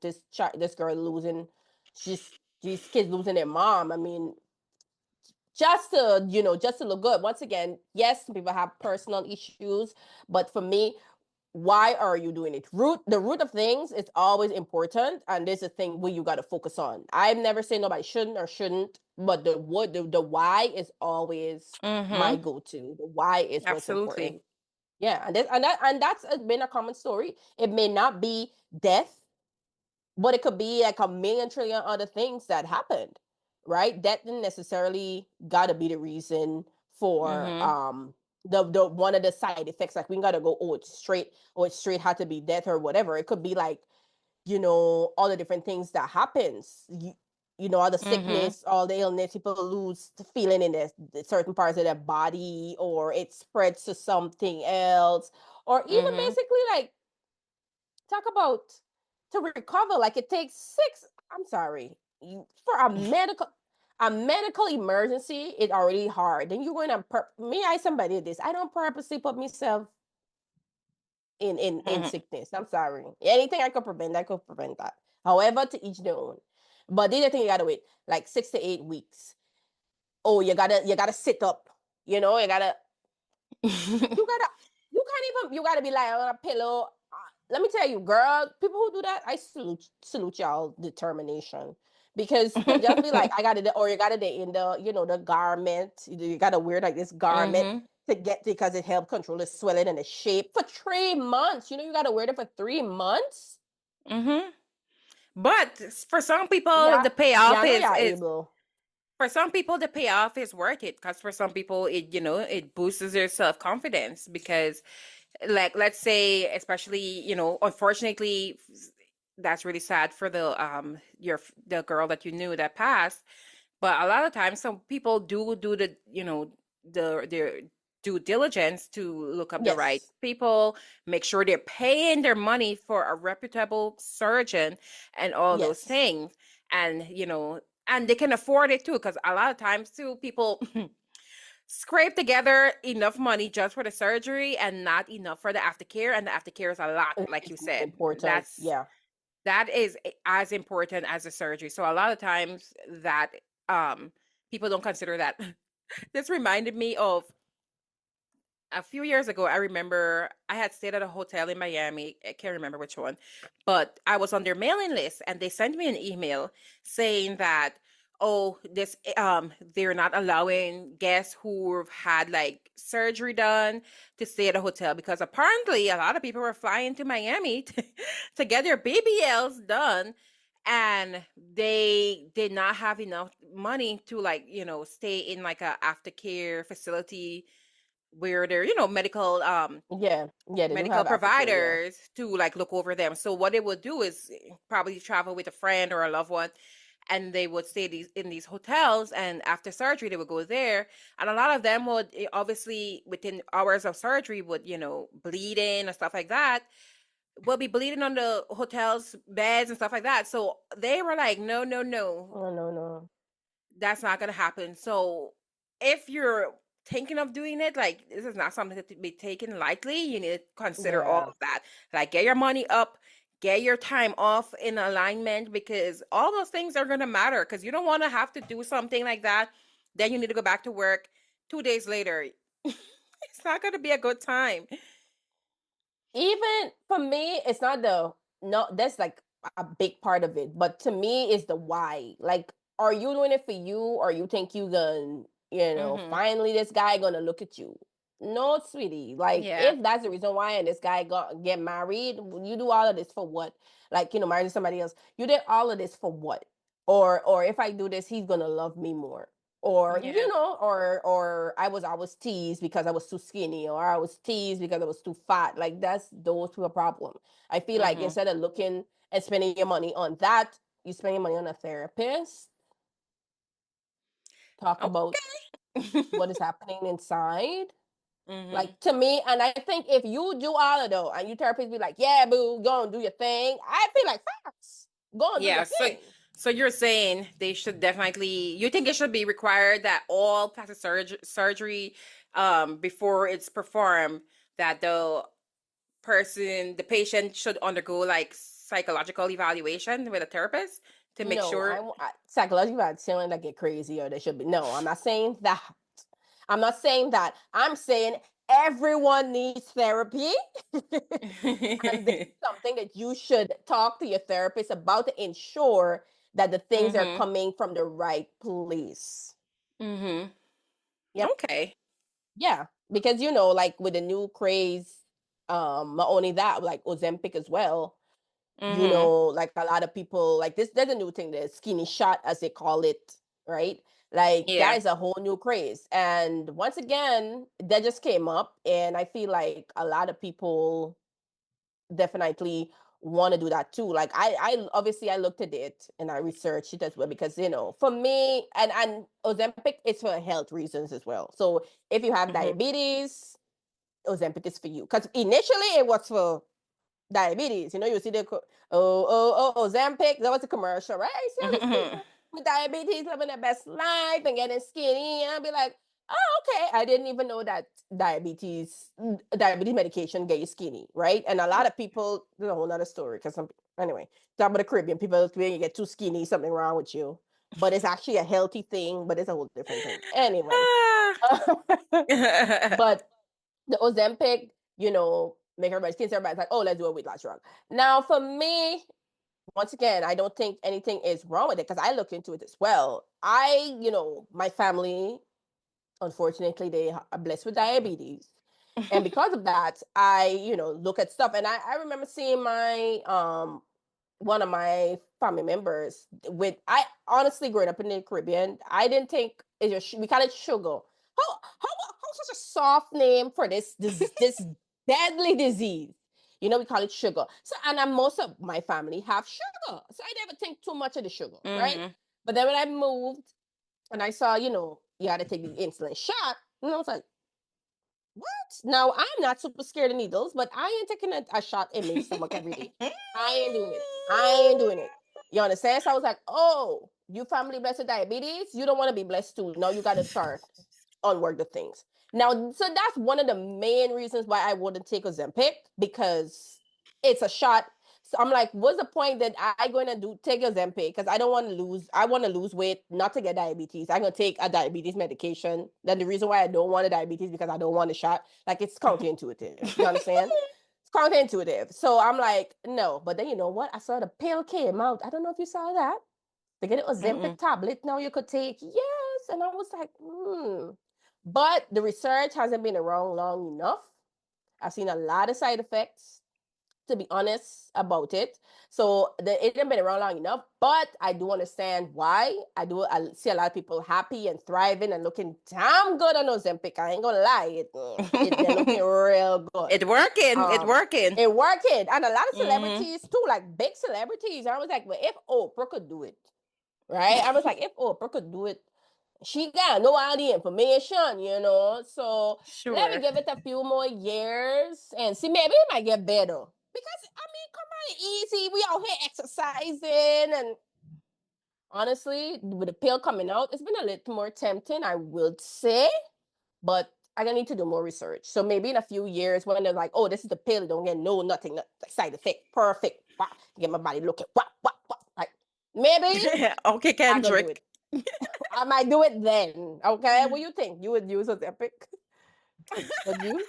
[SPEAKER 1] This girl losing, she's these kids losing their mom. I mean, just to look good. Once again, yes, some people have personal issues, but for me, why are you doing it? The root of things is always important, and there's a thing where you got to focus on. I've never said nobody shouldn't, but the why is always my
[SPEAKER 2] Mm-hmm.
[SPEAKER 1] go-to. The why is what's important.
[SPEAKER 2] Absolutely.
[SPEAKER 1] Yeah, and that's been a common story. It may not be death, but it could be like a million trillion other things that happened, right? That didn't necessarily gotta be the reason for
[SPEAKER 2] Mm-hmm.
[SPEAKER 1] the one of the side effects. Like we gotta go, it straight had to be death or whatever. It could be like, all the different things that happens. All the
[SPEAKER 2] Mm-hmm.
[SPEAKER 1] sickness, all the illness, people lose the feeling in the certain parts of their body, or it spreads to something else, or even
[SPEAKER 2] Mm-hmm.
[SPEAKER 1] basically like talk about to recover. Like it takes six. I'm sorry, for a medical emergency. It's already hard. Then you're going to me. I somebody this. I don't purposely put myself in
[SPEAKER 2] Mm-hmm.
[SPEAKER 1] sickness. I'm sorry. Anything I could prevent that. However, to each their own. But the other thing you gotta wait like 6 to 8 weeks. Oh, you gotta sit up. You gotta you gotta be like on a pillow. Let me tell you, girl, people who do that, I salute y'all determination. Because to just be like, I got it, or you got it in the garment. You gotta wear like this garment
[SPEAKER 2] Mm-hmm.
[SPEAKER 1] to get because it helps control the swelling and the shape for 3 months. You gotta wear it for 3 months.
[SPEAKER 2] Mm-hmm. But for some people,
[SPEAKER 1] Yeah,
[SPEAKER 2] the
[SPEAKER 1] yeah,
[SPEAKER 2] payoff
[SPEAKER 1] I know
[SPEAKER 2] is
[SPEAKER 1] you're
[SPEAKER 2] is
[SPEAKER 1] able.
[SPEAKER 2] for some people the payoff is worth it because for some people it boosts their self-confidence because like let's say especially unfortunately that's really sad for the girl that you knew that passed. But a lot of times, some people do their due diligence to look up the right
[SPEAKER 1] Yes,
[SPEAKER 2] people, make sure they're paying their money for a reputable surgeon and all those
[SPEAKER 1] yes,
[SPEAKER 2] things. And, and they can afford it too, because a lot of times too, people scrape together enough money just for the surgery and not enough for the aftercare. And the aftercare is a lot, like you
[SPEAKER 1] it's more
[SPEAKER 2] said.
[SPEAKER 1] important. Yeah.
[SPEAKER 2] That is as important as the surgery. So a lot of times that um people don't consider that. This reminded me of a few years ago. I remember I had stayed at a hotel in Miami. I can't remember which one, but I was on their mailing list and they sent me an email saying that, oh, this they're not allowing guests who've had like surgery done to stay at a hotel because apparently a lot of people were flying to Miami to get their BBLs done and they did not have enough money to like stay in like a aftercare facility where they're
[SPEAKER 1] Yeah, yeah, they do
[SPEAKER 2] medical
[SPEAKER 1] have aftercare. Yeah.
[SPEAKER 2] providers to like look over them. So what they would do is probably travel with a friend or a loved one and they would stay in these hotels and after surgery they would go there and a lot of them would obviously within hours of surgery would bleeding and stuff like that will be bleeding on the hotel's beds and stuff like that. So they were like, no, no, no,
[SPEAKER 1] Oh no, no.
[SPEAKER 2] that's not going to happen. So if you're thinking of doing it, like this is not something to be taken lightly. You need to consider all
[SPEAKER 1] Yeah.
[SPEAKER 2] of that. Like get your money up, get your time off in alignment because all those things are going to matter because you don't want to have to do something like that. Then you need to go back to work 2 days later. It's not going to be a good time.
[SPEAKER 1] Even for me, it's not the no, that's like a big part of it. But to me, it's the why. Like, are you doing it for you, or you think you gonna,
[SPEAKER 2] Hmm.
[SPEAKER 1] finally this guy gonna look at you? No, sweetie. Like,
[SPEAKER 2] Yeah.
[SPEAKER 1] if that's the reason why, and this guy got get married, you do all of this for what? Like, marry somebody else. You did all of this for what? or if I do this, he's gonna love me more. Or
[SPEAKER 2] Yeah.
[SPEAKER 1] or I was teased because I was too skinny, or I was teased because I was too fat. Like that's those two a problem. I feel like
[SPEAKER 2] Mm-hmm.
[SPEAKER 1] instead of looking and spending your money on that, you spend your money on a therapist, talk about
[SPEAKER 2] Okay.
[SPEAKER 1] what is happening inside.
[SPEAKER 2] Mm-hmm.
[SPEAKER 1] Like to me, and I think if you do all of those and you therapist be like, yeah, boo, go and do your thing, I feel like facts. Go and do your
[SPEAKER 2] Yeah, so
[SPEAKER 1] thing.
[SPEAKER 2] so you're saying they should definitely, you think it should be required that all plastic surgery before it's performed, that the patient should undergo like psychological evaluation with a therapist to make
[SPEAKER 1] No,
[SPEAKER 2] sure.
[SPEAKER 1] psychological about feeling that get crazy or they should be. No, I'm not saying that. I'm not saying that. I'm saying everyone needs therapy. And this is something that you should talk to your therapist about to ensure that the things are
[SPEAKER 2] Mhm.
[SPEAKER 1] coming from the right place.
[SPEAKER 2] Mhm.
[SPEAKER 1] Yep.
[SPEAKER 2] Okay.
[SPEAKER 1] Yeah. Because like with the new craze, not only that, like Ozempic as well,
[SPEAKER 2] Mhm.
[SPEAKER 1] like a lot of people like this, there's a new thing, the skinny shot as they call it, right? Like that
[SPEAKER 2] Yeah.
[SPEAKER 1] is a whole new craze. And once again, that just came up, and I feel like a lot of people definitely want to do that too. Like I obviously I looked at it and I researched it as well, because for me, and Ozempic is for health reasons as well. So if you have
[SPEAKER 2] Mhm.
[SPEAKER 1] diabetes, Ozempic is for you, because initially it was for diabetes. You see Ozempic. That was a commercial, right? I see all these
[SPEAKER 2] Mhm.
[SPEAKER 1] people with diabetes living their best life and getting skinny, and I'll be like, oh, okay. I didn't even know that diabetes medication get you skinny, right? And a lot of people, there's a whole other story, because anyway, talk about the Caribbean people, when you get too skinny, something wrong with you. But it's actually a healthy thing, but it's a whole different thing. Anyway,
[SPEAKER 2] Ah.
[SPEAKER 1] but the Ozempic, make everybody's skin, everybody's like, oh, let's do a weight loss drug. Now, for me, once again, I don't think anything is wrong with it, because I look into it as well. My family, unfortunately, they are blessed with diabetes. And because of that, I, look at stuff. And I remember seeing one of my family members with, I honestly, growing up in the Caribbean, I didn't think it's just, we call it sugar. How such a soft name for this deadly disease? We call it sugar. So, and most of my family have sugar, so I never think too much of the sugar, right?
[SPEAKER 2] Mhm.
[SPEAKER 1] But then when I moved and I saw, you had to take the insulin shot, and I was like, what? Now I'm not super scared of needles, but I ain't taking a shot in my stomach every day. I ain't doing it. I ain't doing it. You understand? So I was like, oh, you family blessed with diabetes, you don't want to be blessed too. Now you got to start onward the things. Now, so that's one of the main reasons why I wouldn't take Ozempic, because it's a shot. So I'm like, what's the point that I going to take Ozempic? Because I don't want to lose. I want to lose weight, not to get diabetes. I'm gonna take a diabetes medication. Then the reason why I don't want a diabetes, because I don't want a shot. Like, it's counterintuitive. You understand? It's counterintuitive. So I'm like, no. But then you know what? I saw the pill came out. I don't know if you saw that. They get an Ozempic
[SPEAKER 2] Mm-mm.
[SPEAKER 1] tablet now you could take. Yes. And I was like, hmm. But the research hasn't been around long enough. I've seen a lot of side effects, to be honest about it. So it hasn't been around long enough, but I do understand why. I see a lot of people happy and thriving and looking damn good on Ozempic. I ain't gonna lie. They're looking real good.
[SPEAKER 2] It working. It
[SPEAKER 1] Um,
[SPEAKER 2] working.
[SPEAKER 1] it working. And a lot of
[SPEAKER 2] Mhm.
[SPEAKER 1] celebrities too, like big celebrities. I was like, well, if Oprah could do it, right? I was like, if Oprah could do it, she got no all the information. So let me
[SPEAKER 2] Sure.
[SPEAKER 1] give it a few more years and see, maybe it might get better. Because I mean, come on, easy. We out here exercising, and honestly, with the pill coming out, it's been a little more tempting, I would say. But I'm gonna need to do more research. So maybe in a few years, when they're like, "Oh, this is the pill, don't get no nothing, no side effect, perfect." Wah, get my body looking, like maybe
[SPEAKER 2] Okay,
[SPEAKER 1] I'm gonna do it.
[SPEAKER 2] Kendrick.
[SPEAKER 1] I might do it then. Okay, what do you think? You would use Ozempic? Would you?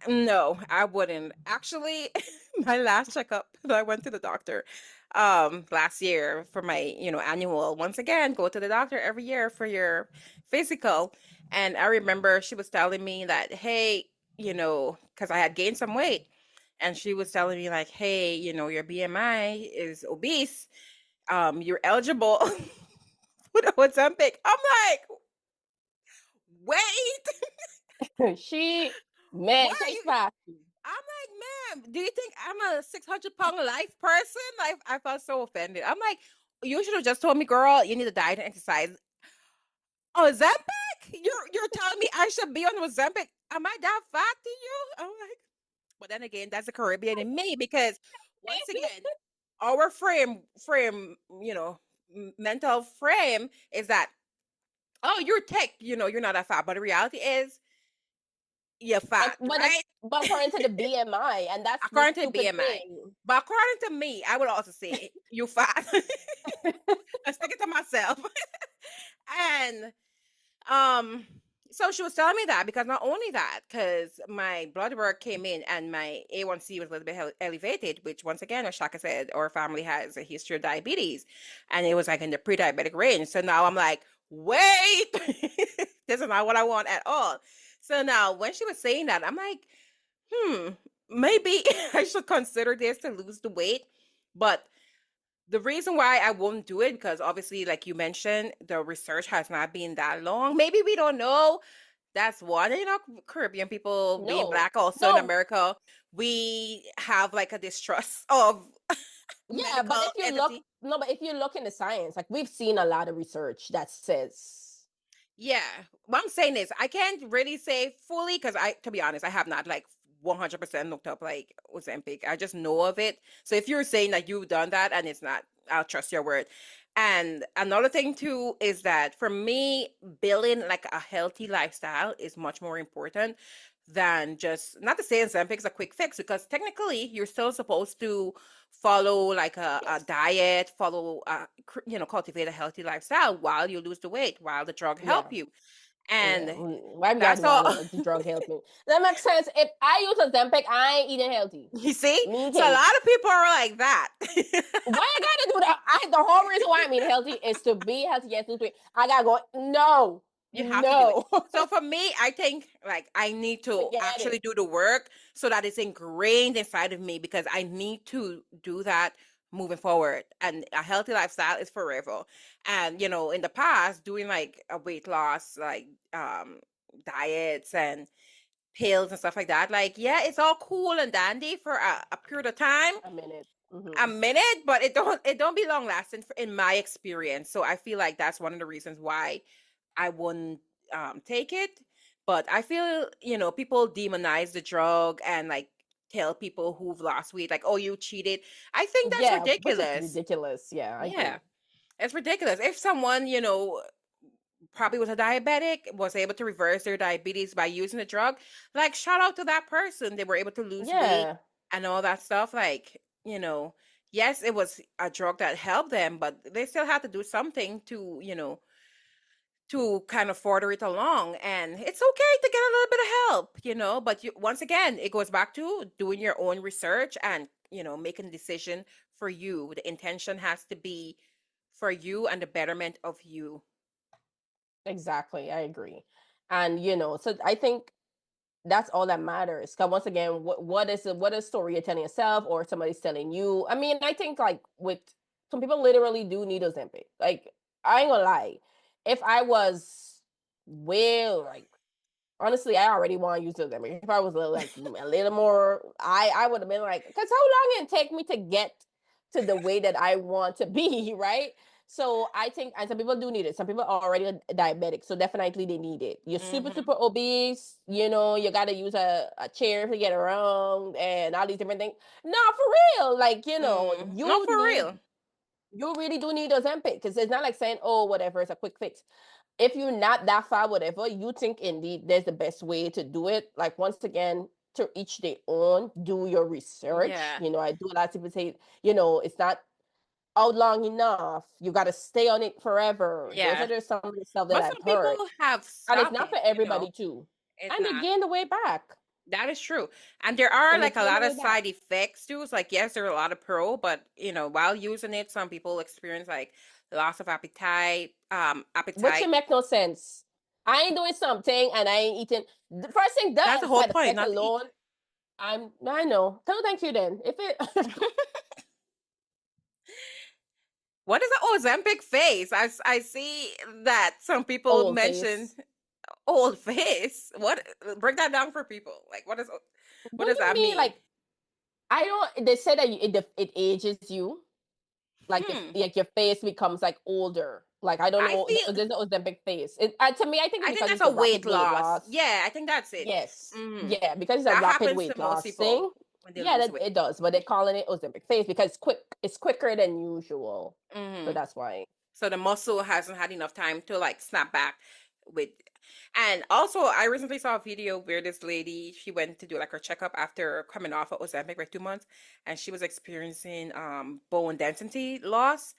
[SPEAKER 2] No, I wouldn't. Actually, my last checkup, I went to the doctor last year for my, annual. Once again, go to the doctor every year for your physical. And I remember she was telling me that, hey, because I had gained some weight, and she was telling me like, hey, your BMI is obese. you're eligible with Ozempic. I'm like, wait,
[SPEAKER 1] She,
[SPEAKER 2] why
[SPEAKER 1] man,
[SPEAKER 2] are
[SPEAKER 1] she's
[SPEAKER 2] you?
[SPEAKER 1] fast.
[SPEAKER 2] I'm like, ma'am, do you think I'm a 600-pound life person? Like, I felt so offended. I'm like, you should have just told me, girl, you need to diet and exercise. Ozempic? You're telling me I should be on Ozempic? Am I that fat to you? I'm like, but then again, that's the Caribbean in me because once again, our frame, mental frame is that, oh, you're tech, you're not that fat. But the reality is you're
[SPEAKER 1] But
[SPEAKER 2] fat, right?
[SPEAKER 1] but according to the BMI, and that's the
[SPEAKER 2] According to
[SPEAKER 1] stupid
[SPEAKER 2] BMI.
[SPEAKER 1] thing.
[SPEAKER 2] But according to me, I would also say you fat. I'm speaking to myself. And um, so she was telling me that because not only that, because my blood work came in and my A1C was a little bit elevated, which once again, as Shaka said, our family has a history of diabetes, and it was like in the pre-diabetic range. So now I'm like, wait, this is not what I want at all. So now when she was saying that, I'm like, hmm, maybe I should consider this to lose the weight. But the reason why I won't do it, because obviously, like you mentioned, the research has not been that long. Maybe we don't know. That's one. Caribbean people being
[SPEAKER 1] No,
[SPEAKER 2] black also in
[SPEAKER 1] no,
[SPEAKER 2] America, we have like a distrust of
[SPEAKER 1] yeah, but
[SPEAKER 2] medical
[SPEAKER 1] if you look,
[SPEAKER 2] entity.
[SPEAKER 1] no, but if you look in the science, like we've seen a lot of research that says,
[SPEAKER 2] Yeah. What I'm saying is I can't really say fully because to be honest, I have not like 100% looked up like Ozempic. I just know of it. So if you're saying that you've done that and it's not, I'll trust your word. And another thing too is that for me, building like a healthy lifestyle is much more important than just, not to say Ozempic's a quick fix, because technically you're still supposed to follow like a
[SPEAKER 1] yes,
[SPEAKER 2] diet, cultivate a healthy lifestyle while you lose the weight, while the drug
[SPEAKER 1] yeah,
[SPEAKER 2] help you.
[SPEAKER 1] yeah.
[SPEAKER 2] And
[SPEAKER 1] Why we gotta
[SPEAKER 2] that's
[SPEAKER 1] do
[SPEAKER 2] all.
[SPEAKER 1] all the drug help me? That makes sense. If I use Ozempic, I ain't eating healthy.
[SPEAKER 2] You see?
[SPEAKER 1] Me
[SPEAKER 2] So a
[SPEAKER 1] case.
[SPEAKER 2] lot of people are like that.
[SPEAKER 1] Why I gotta do that? The whole reason why I'm eating healthy is to be healthy. Yes, I gotta go. No,
[SPEAKER 2] You have to do it.
[SPEAKER 1] no,
[SPEAKER 2] So for me, I think like I need to
[SPEAKER 1] forget
[SPEAKER 2] actually
[SPEAKER 1] it.
[SPEAKER 2] do the work so that it's ingrained inside of me because I need to do that moving forward. And a healthy lifestyle is forever. And in the past, doing like a weight loss, like diets and pills and stuff like that, like yeah, it's all cool and dandy for a period of time,
[SPEAKER 1] A minute.
[SPEAKER 2] a
[SPEAKER 1] Hmm.
[SPEAKER 2] minute, but it don't be long lasting in my experience. So I feel like that's one of the reasons why I wouldn't take it. But I feel people demonize the drug and like tell people who've lost weight like, oh, you cheated. I think that's
[SPEAKER 1] Yeah, which is
[SPEAKER 2] ridiculous.
[SPEAKER 1] ridiculous. Yeah, I
[SPEAKER 2] Yeah,
[SPEAKER 1] agree.
[SPEAKER 2] it's ridiculous. If someone probably was a diabetic, was able to reverse their diabetes by using the drug, like shout out to that person. They were able to lose weight
[SPEAKER 1] Yeah,
[SPEAKER 2] and all that stuff. Like, yes, it was a drug that helped them, but they still had to do something to kind of further it along. And it's okay to get a little bit of help, but once again, it goes back to doing your own research and, making a decision for you. The intention has to be for you and the betterment of you.
[SPEAKER 1] exactly. I agree. And so I think that's all that matters. Because once again, what is story you're telling yourself or somebody's telling you? I mean, I think like with some people literally do need Ozempic. Like I ain't gonna lie, if I was like honestly, I already want to use Ozempic. If I was a little more, I would have been like, because how long it take me to get to the way that I want to be, right? So I think, and some people do need it. Some people are already diabetic, so definitely they need it. You're super,
[SPEAKER 2] Hmm.
[SPEAKER 1] super obese, you got to use a chair to get around and all these different things. No, for real. Like,
[SPEAKER 2] No, for real.
[SPEAKER 1] you really do need Ozempic because it's not like saying, oh, whatever, it's a quick fix. If you're not that far, whatever, you think indeed there's the best way to do it. Like once again, to each their own, do your research.
[SPEAKER 2] Yeah.
[SPEAKER 1] I do a lot of people say, it's not out long enough. You got to stay on it forever. Those are
[SPEAKER 2] Yeah.
[SPEAKER 1] just some of the stuff that
[SPEAKER 2] But
[SPEAKER 1] I've
[SPEAKER 2] some
[SPEAKER 1] heard.
[SPEAKER 2] people have
[SPEAKER 1] And it's
[SPEAKER 2] stopped
[SPEAKER 1] not
[SPEAKER 2] it,
[SPEAKER 1] for everybody too.
[SPEAKER 2] It's
[SPEAKER 1] And they
[SPEAKER 2] not.
[SPEAKER 1] gain the way back.
[SPEAKER 2] That is true. And there are
[SPEAKER 1] And they
[SPEAKER 2] like a
[SPEAKER 1] gain the
[SPEAKER 2] lot of
[SPEAKER 1] way back.
[SPEAKER 2] side effects too. It's like, yes, there are a lot of pro, but while using it, some people experience like loss of
[SPEAKER 1] Which
[SPEAKER 2] appetite.
[SPEAKER 1] it make no sense. I ain't doing something and I ain't eating. The first thing
[SPEAKER 2] That's the
[SPEAKER 1] that
[SPEAKER 2] whole
[SPEAKER 1] side
[SPEAKER 2] point,
[SPEAKER 1] effect
[SPEAKER 2] not to eat.
[SPEAKER 1] alone, I know. No, thank you then. If it
[SPEAKER 2] What is an Ozempic face? I see that some people
[SPEAKER 1] Old
[SPEAKER 2] mention
[SPEAKER 1] face.
[SPEAKER 2] old face. What? Break that down for people. Like, what
[SPEAKER 1] What do
[SPEAKER 2] does
[SPEAKER 1] you
[SPEAKER 2] that
[SPEAKER 1] mean?
[SPEAKER 2] mean?
[SPEAKER 1] Like, I don't. They said that it ages you. Like if
[SPEAKER 2] Hmm.
[SPEAKER 1] like your face becomes like older. Like I don't
[SPEAKER 2] I
[SPEAKER 1] know.
[SPEAKER 2] feel.
[SPEAKER 1] There's no Ozempic face. To me, I think it's
[SPEAKER 2] I think
[SPEAKER 1] because
[SPEAKER 2] that's
[SPEAKER 1] it's
[SPEAKER 2] a
[SPEAKER 1] a
[SPEAKER 2] weight
[SPEAKER 1] rapid weight
[SPEAKER 2] loss.
[SPEAKER 1] loss.
[SPEAKER 2] Yeah, I think that's it.
[SPEAKER 1] Yes.
[SPEAKER 2] Hmm.
[SPEAKER 1] Yeah, because it's a
[SPEAKER 2] That
[SPEAKER 1] rapid
[SPEAKER 2] happens to
[SPEAKER 1] weight
[SPEAKER 2] most
[SPEAKER 1] loss
[SPEAKER 2] people
[SPEAKER 1] thing.
[SPEAKER 2] when they
[SPEAKER 1] Yeah,
[SPEAKER 2] lose
[SPEAKER 1] that
[SPEAKER 2] weight.
[SPEAKER 1] it does, but they're calling it Ozempic face because it's quick. It's quicker than usual, so
[SPEAKER 2] Hmm.
[SPEAKER 1] that's why.
[SPEAKER 2] So the muscle hasn't had enough time to like snap back with. And also, I recently saw a video where this lady, she went to do like her checkup after coming off of Ozempic for 2 months, and she was experiencing bone density loss,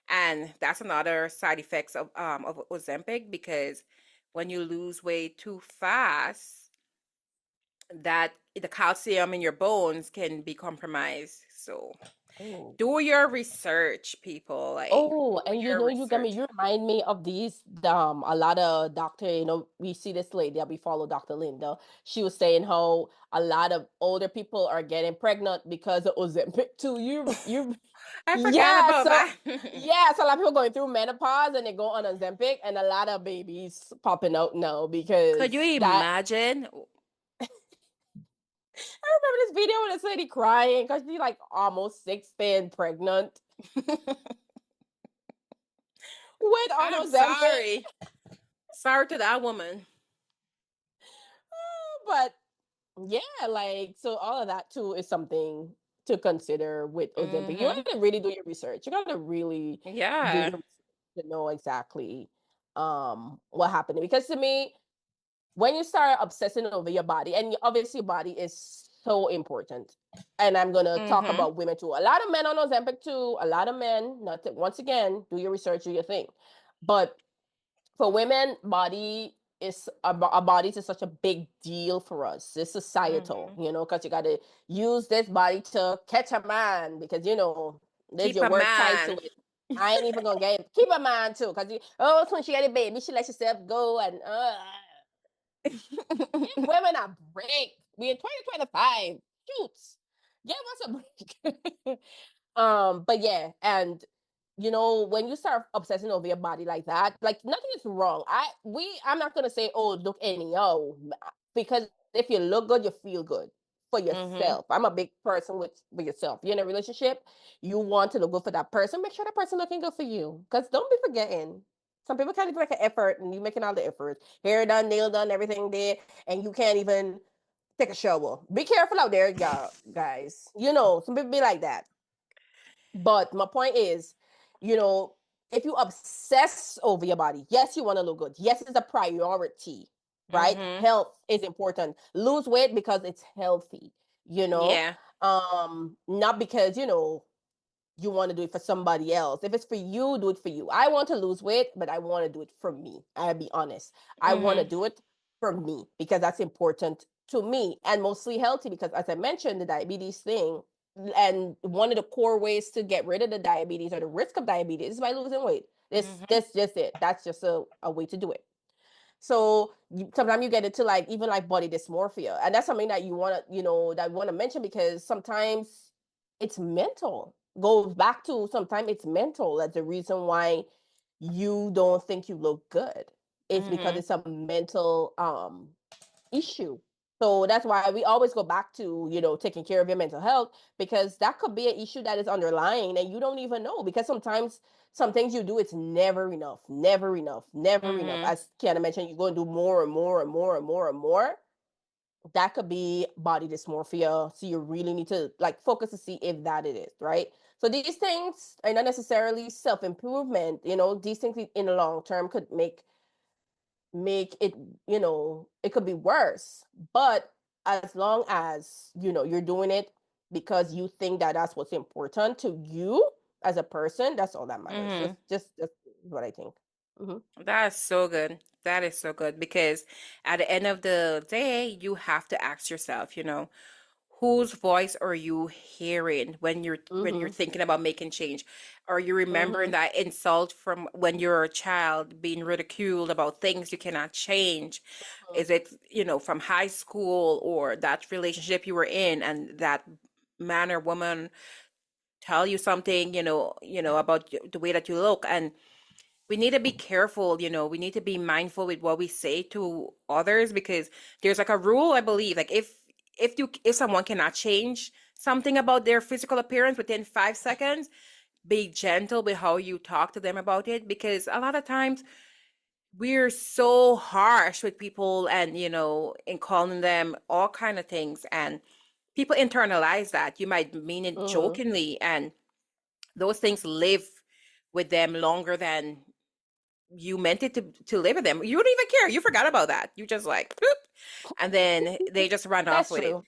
[SPEAKER 2] and that's another side effects of Ozempic, because when you lose weight too fast, that the calcium in your bones can be compromised. So
[SPEAKER 1] Oh.
[SPEAKER 2] do your research, people. Like,
[SPEAKER 1] Oh,
[SPEAKER 2] do
[SPEAKER 1] and
[SPEAKER 2] your
[SPEAKER 1] you got me.
[SPEAKER 2] research.
[SPEAKER 1] You remind me of these. A lot of doctor. We see this lady that we follow, Dr. Linda. She was saying how a lot of older people are getting pregnant because of Ozempic too.
[SPEAKER 2] I forgot
[SPEAKER 1] Yeah.
[SPEAKER 2] about
[SPEAKER 1] So
[SPEAKER 2] that.
[SPEAKER 1] yeah, so a lot of people going through menopause and they go on Ozempic, and a lot of babies popping out now
[SPEAKER 2] Could you
[SPEAKER 1] because that.
[SPEAKER 2] imagine?
[SPEAKER 1] I remember this video with this lady crying because she's like almost 6 pregnant with on
[SPEAKER 2] I'm
[SPEAKER 1] Ozempic.
[SPEAKER 2] sorry. Sorry to that woman.
[SPEAKER 1] But yeah, like so all of that too is something to consider with Ozempic. You
[SPEAKER 2] Hmm.
[SPEAKER 1] gotta really do your research. You gotta really do
[SPEAKER 2] Yeah.
[SPEAKER 1] your research to know exactly what happened. Because to me, when you start obsessing over your body, and obviously your body is so important. And I'm gonna talk
[SPEAKER 2] Hmm.
[SPEAKER 1] about women too. A lot of men on Ozempic too. A lot of men, not to, once again, do your research, do your thing. But for women, our bodies is such a big deal for us. It's societal,
[SPEAKER 2] Hmm.
[SPEAKER 1] because you got to use this body to catch a man because there's
[SPEAKER 2] Keep
[SPEAKER 1] your
[SPEAKER 2] a
[SPEAKER 1] word tied to
[SPEAKER 2] man.
[SPEAKER 1] it. I ain't even gonna get it. Keep a man too, because oh, when she got a baby, she lets herself go and give women a break. We in 2025. Shoots. Give us a break. But yeah, and when you start obsessing over your body like that, like nothing is wrong. I'm not gonna say, oh, look anyhow, because if you look good, you feel good for
[SPEAKER 2] Hmm.
[SPEAKER 1] yourself. I'm a big person with yourself. You're in a relationship, you want to look good for that person. Make sure that person looking good for you. Because don't be forgetting. Some people can't even make an effort, and you making all the effort. Hair done, nail done, everything there, and you can't even take a shower. Be careful out there, y'all, guys. Some people be like that. But my point is, you know, if you obsess over your body, yes, you want to look good. Yes, it's a priority, right?
[SPEAKER 2] Hmm.
[SPEAKER 1] Health is important. Lose weight because it's healthy, you know,
[SPEAKER 2] Yeah.
[SPEAKER 1] not because, you want to do it for somebody else. If it's for you, do it for you. I want to lose weight, but I want to do it for me. I'll be honest. I want to
[SPEAKER 2] Hmm.
[SPEAKER 1] do it for me because that's important to me and mostly healthy because as I mentioned, the diabetes thing, and one of the core ways to get rid of the diabetes or the risk of diabetes is by losing weight. This
[SPEAKER 2] Hmm.
[SPEAKER 1] that's just it. That's just a way to do it. So sometimes you get into like even like body dysmorphia, and that's something that that you want to mention because sometimes it's mental. Goes back to sometimes it's mental. That's the reason why you don't think you look good. It's because
[SPEAKER 2] Hmm.
[SPEAKER 1] it's a mental issue. So that's why we always go back to, taking care of your mental health because that could be an issue that is underlying and you don't even know because sometimes some things you do, it's never enough, never enough, never enough.
[SPEAKER 2] Hmm.
[SPEAKER 1] As Kiana mentioned, you go and do more and more and more and more and more. That could be body dysmorphia. So you really need to like focus to see if that it is, right? So these things are not necessarily self-improvement. These things in the long term could make it, it could be worse. But as long as, you're doing it because you think that that's what's important to you as a person, that's all that matters.
[SPEAKER 2] Hmm.
[SPEAKER 1] Just what I think. Hmm.
[SPEAKER 2] That's so good. That is so good because at the end of the day, you have to ask yourself, whose voice are you hearing when you're
[SPEAKER 1] Hmm.
[SPEAKER 2] thinking about making change? Are you remembering
[SPEAKER 1] Hmm.
[SPEAKER 2] that insult from when you're a child, being ridiculed about things you cannot change? Is it, from high school or that relationship you were in and that man or woman tell you something, about the way that you look. And we need to be careful, we need to be mindful with what we say to others, because there's like a rule, I believe, like if someone cannot change something about their physical appearance within 5 seconds, be gentle with how you talk to them about it, because a lot of times we're so harsh with people, and in calling them all kind of things, and people internalize that. You might mean it
[SPEAKER 1] Mm-hmm.
[SPEAKER 2] jokingly, and those things live with them longer than you meant it to live with them. You don't even care. You forgot about that. You just like, boop, and then they just run off
[SPEAKER 1] That's
[SPEAKER 2] with it.
[SPEAKER 1] true.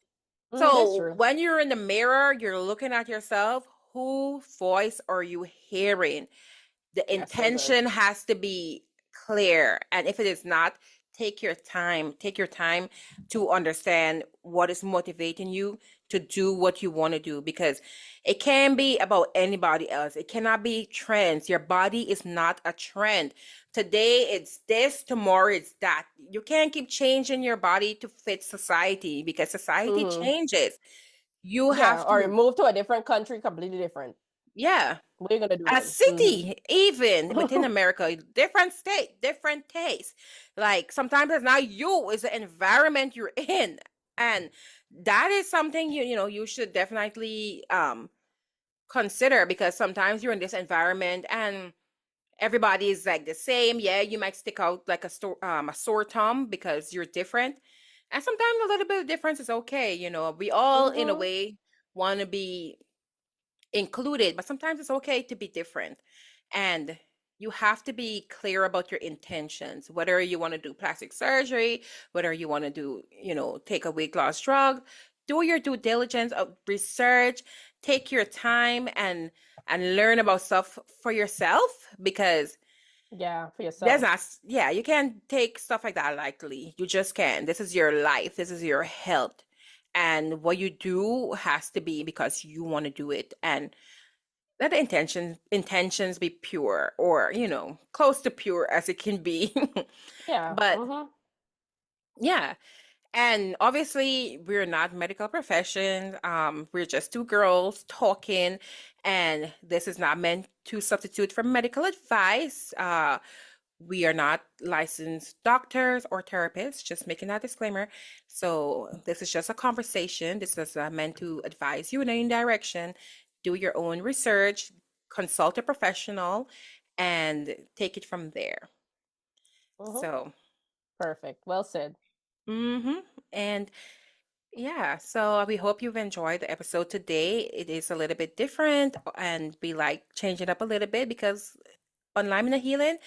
[SPEAKER 1] That's
[SPEAKER 2] So
[SPEAKER 1] true.
[SPEAKER 2] when you're in the mirror, you're looking at yourself. Whose voice are you hearing? The
[SPEAKER 1] That's so good.
[SPEAKER 2] intention has to be clear. And if it is not, take your time. Take your time to understand what is motivating you to do what you want to do, because it can be about anybody else. It cannot be trends. Your body is not a trend. Today it's this, tomorrow it's that. You can't keep changing your body to fit society, because society
[SPEAKER 1] Mm-hmm.
[SPEAKER 2] changes. You
[SPEAKER 1] Yeah,
[SPEAKER 2] have
[SPEAKER 1] or
[SPEAKER 2] to,
[SPEAKER 1] move to a different country, completely different.
[SPEAKER 2] yeah,
[SPEAKER 1] What are you gonna do
[SPEAKER 2] a
[SPEAKER 1] then? Mm-hmm.
[SPEAKER 2] city, even within America, different state, different taste. Like sometimes it's not you, it's the environment you're in. And that is something you should definitely consider, because sometimes you're in this environment and everybody is like the same. Yeah, you might stick out like a sore thumb because you're different. And sometimes a little bit of difference is okay. We all in a
[SPEAKER 1] Mm-hmm.
[SPEAKER 2] way want to be included, but sometimes it's okay to be different. And you have to be clear about your intentions, whether you want to do plastic surgery, whether you want to do, take a weight loss drug. Do your due diligence of research, take your time, and learn about stuff for yourself, because
[SPEAKER 1] Yeah, for
[SPEAKER 2] there's
[SPEAKER 1] yourself.
[SPEAKER 2] not, yeah, you can't take stuff like that lightly. You just can't. This is your life, this is your health, and what you do has to be because you want to do it. And let the intentions be pure, or close to pure as it can be.
[SPEAKER 1] Yeah.
[SPEAKER 2] But
[SPEAKER 1] Mm-hmm.
[SPEAKER 2] yeah, and obviously we're not medical professions. We're just two girls talking, and this is not meant to substitute for medical advice. We are not licensed doctors or therapists, just making that disclaimer. So this is just a conversation. This is meant to advise you in any direction. Do your own research, consult a professional, and take it from there.
[SPEAKER 1] Mm-hmm.
[SPEAKER 2] So,
[SPEAKER 1] Perfect. Well said.
[SPEAKER 2] mm-hmm. And yeah, so we hope you've enjoyed the episode today. It is a little bit different, and we like change it up a little bit, because on Lyman and Healing,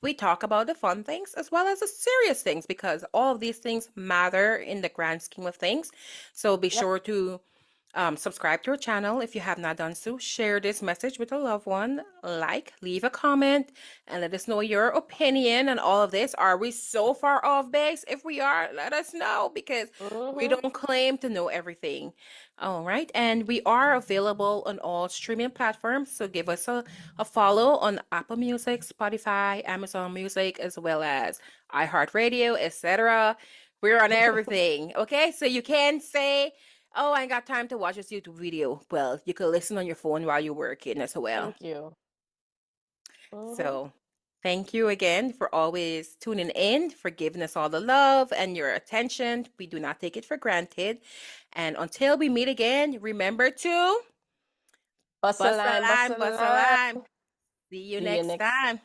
[SPEAKER 2] we talk about the fun things as well as the serious things, because all of these things matter in the grand scheme of things. So be
[SPEAKER 1] Yep.
[SPEAKER 2] sure to subscribe to our channel if you have not done so. Share this message with a loved one. Like, leave a comment, and let us know your opinion on all of this. Are we so far off base? If we are, let us know, because we
[SPEAKER 1] Mm-hmm.
[SPEAKER 2] don't claim to know everything. All right. And we are available on all streaming platforms. So give us a follow on Apple Music, Spotify, Amazon Music, as well as iHeartRadio, etc. We're on everything. Okay. So you can say, oh, I ain't got time to watch this YouTube video. Well, you could listen on your phone while you're working as well.
[SPEAKER 1] Thank you. Mm-hmm.
[SPEAKER 2] So thank you again for always tuning in, for giving us all the love and your attention. We do not take it for granted. And until we meet again, remember to
[SPEAKER 1] Bust a
[SPEAKER 2] bust a
[SPEAKER 1] line, bust
[SPEAKER 2] lime,
[SPEAKER 1] a
[SPEAKER 2] bust a
[SPEAKER 1] line.
[SPEAKER 2] lime. See you
[SPEAKER 1] See you
[SPEAKER 2] next
[SPEAKER 1] next
[SPEAKER 2] time.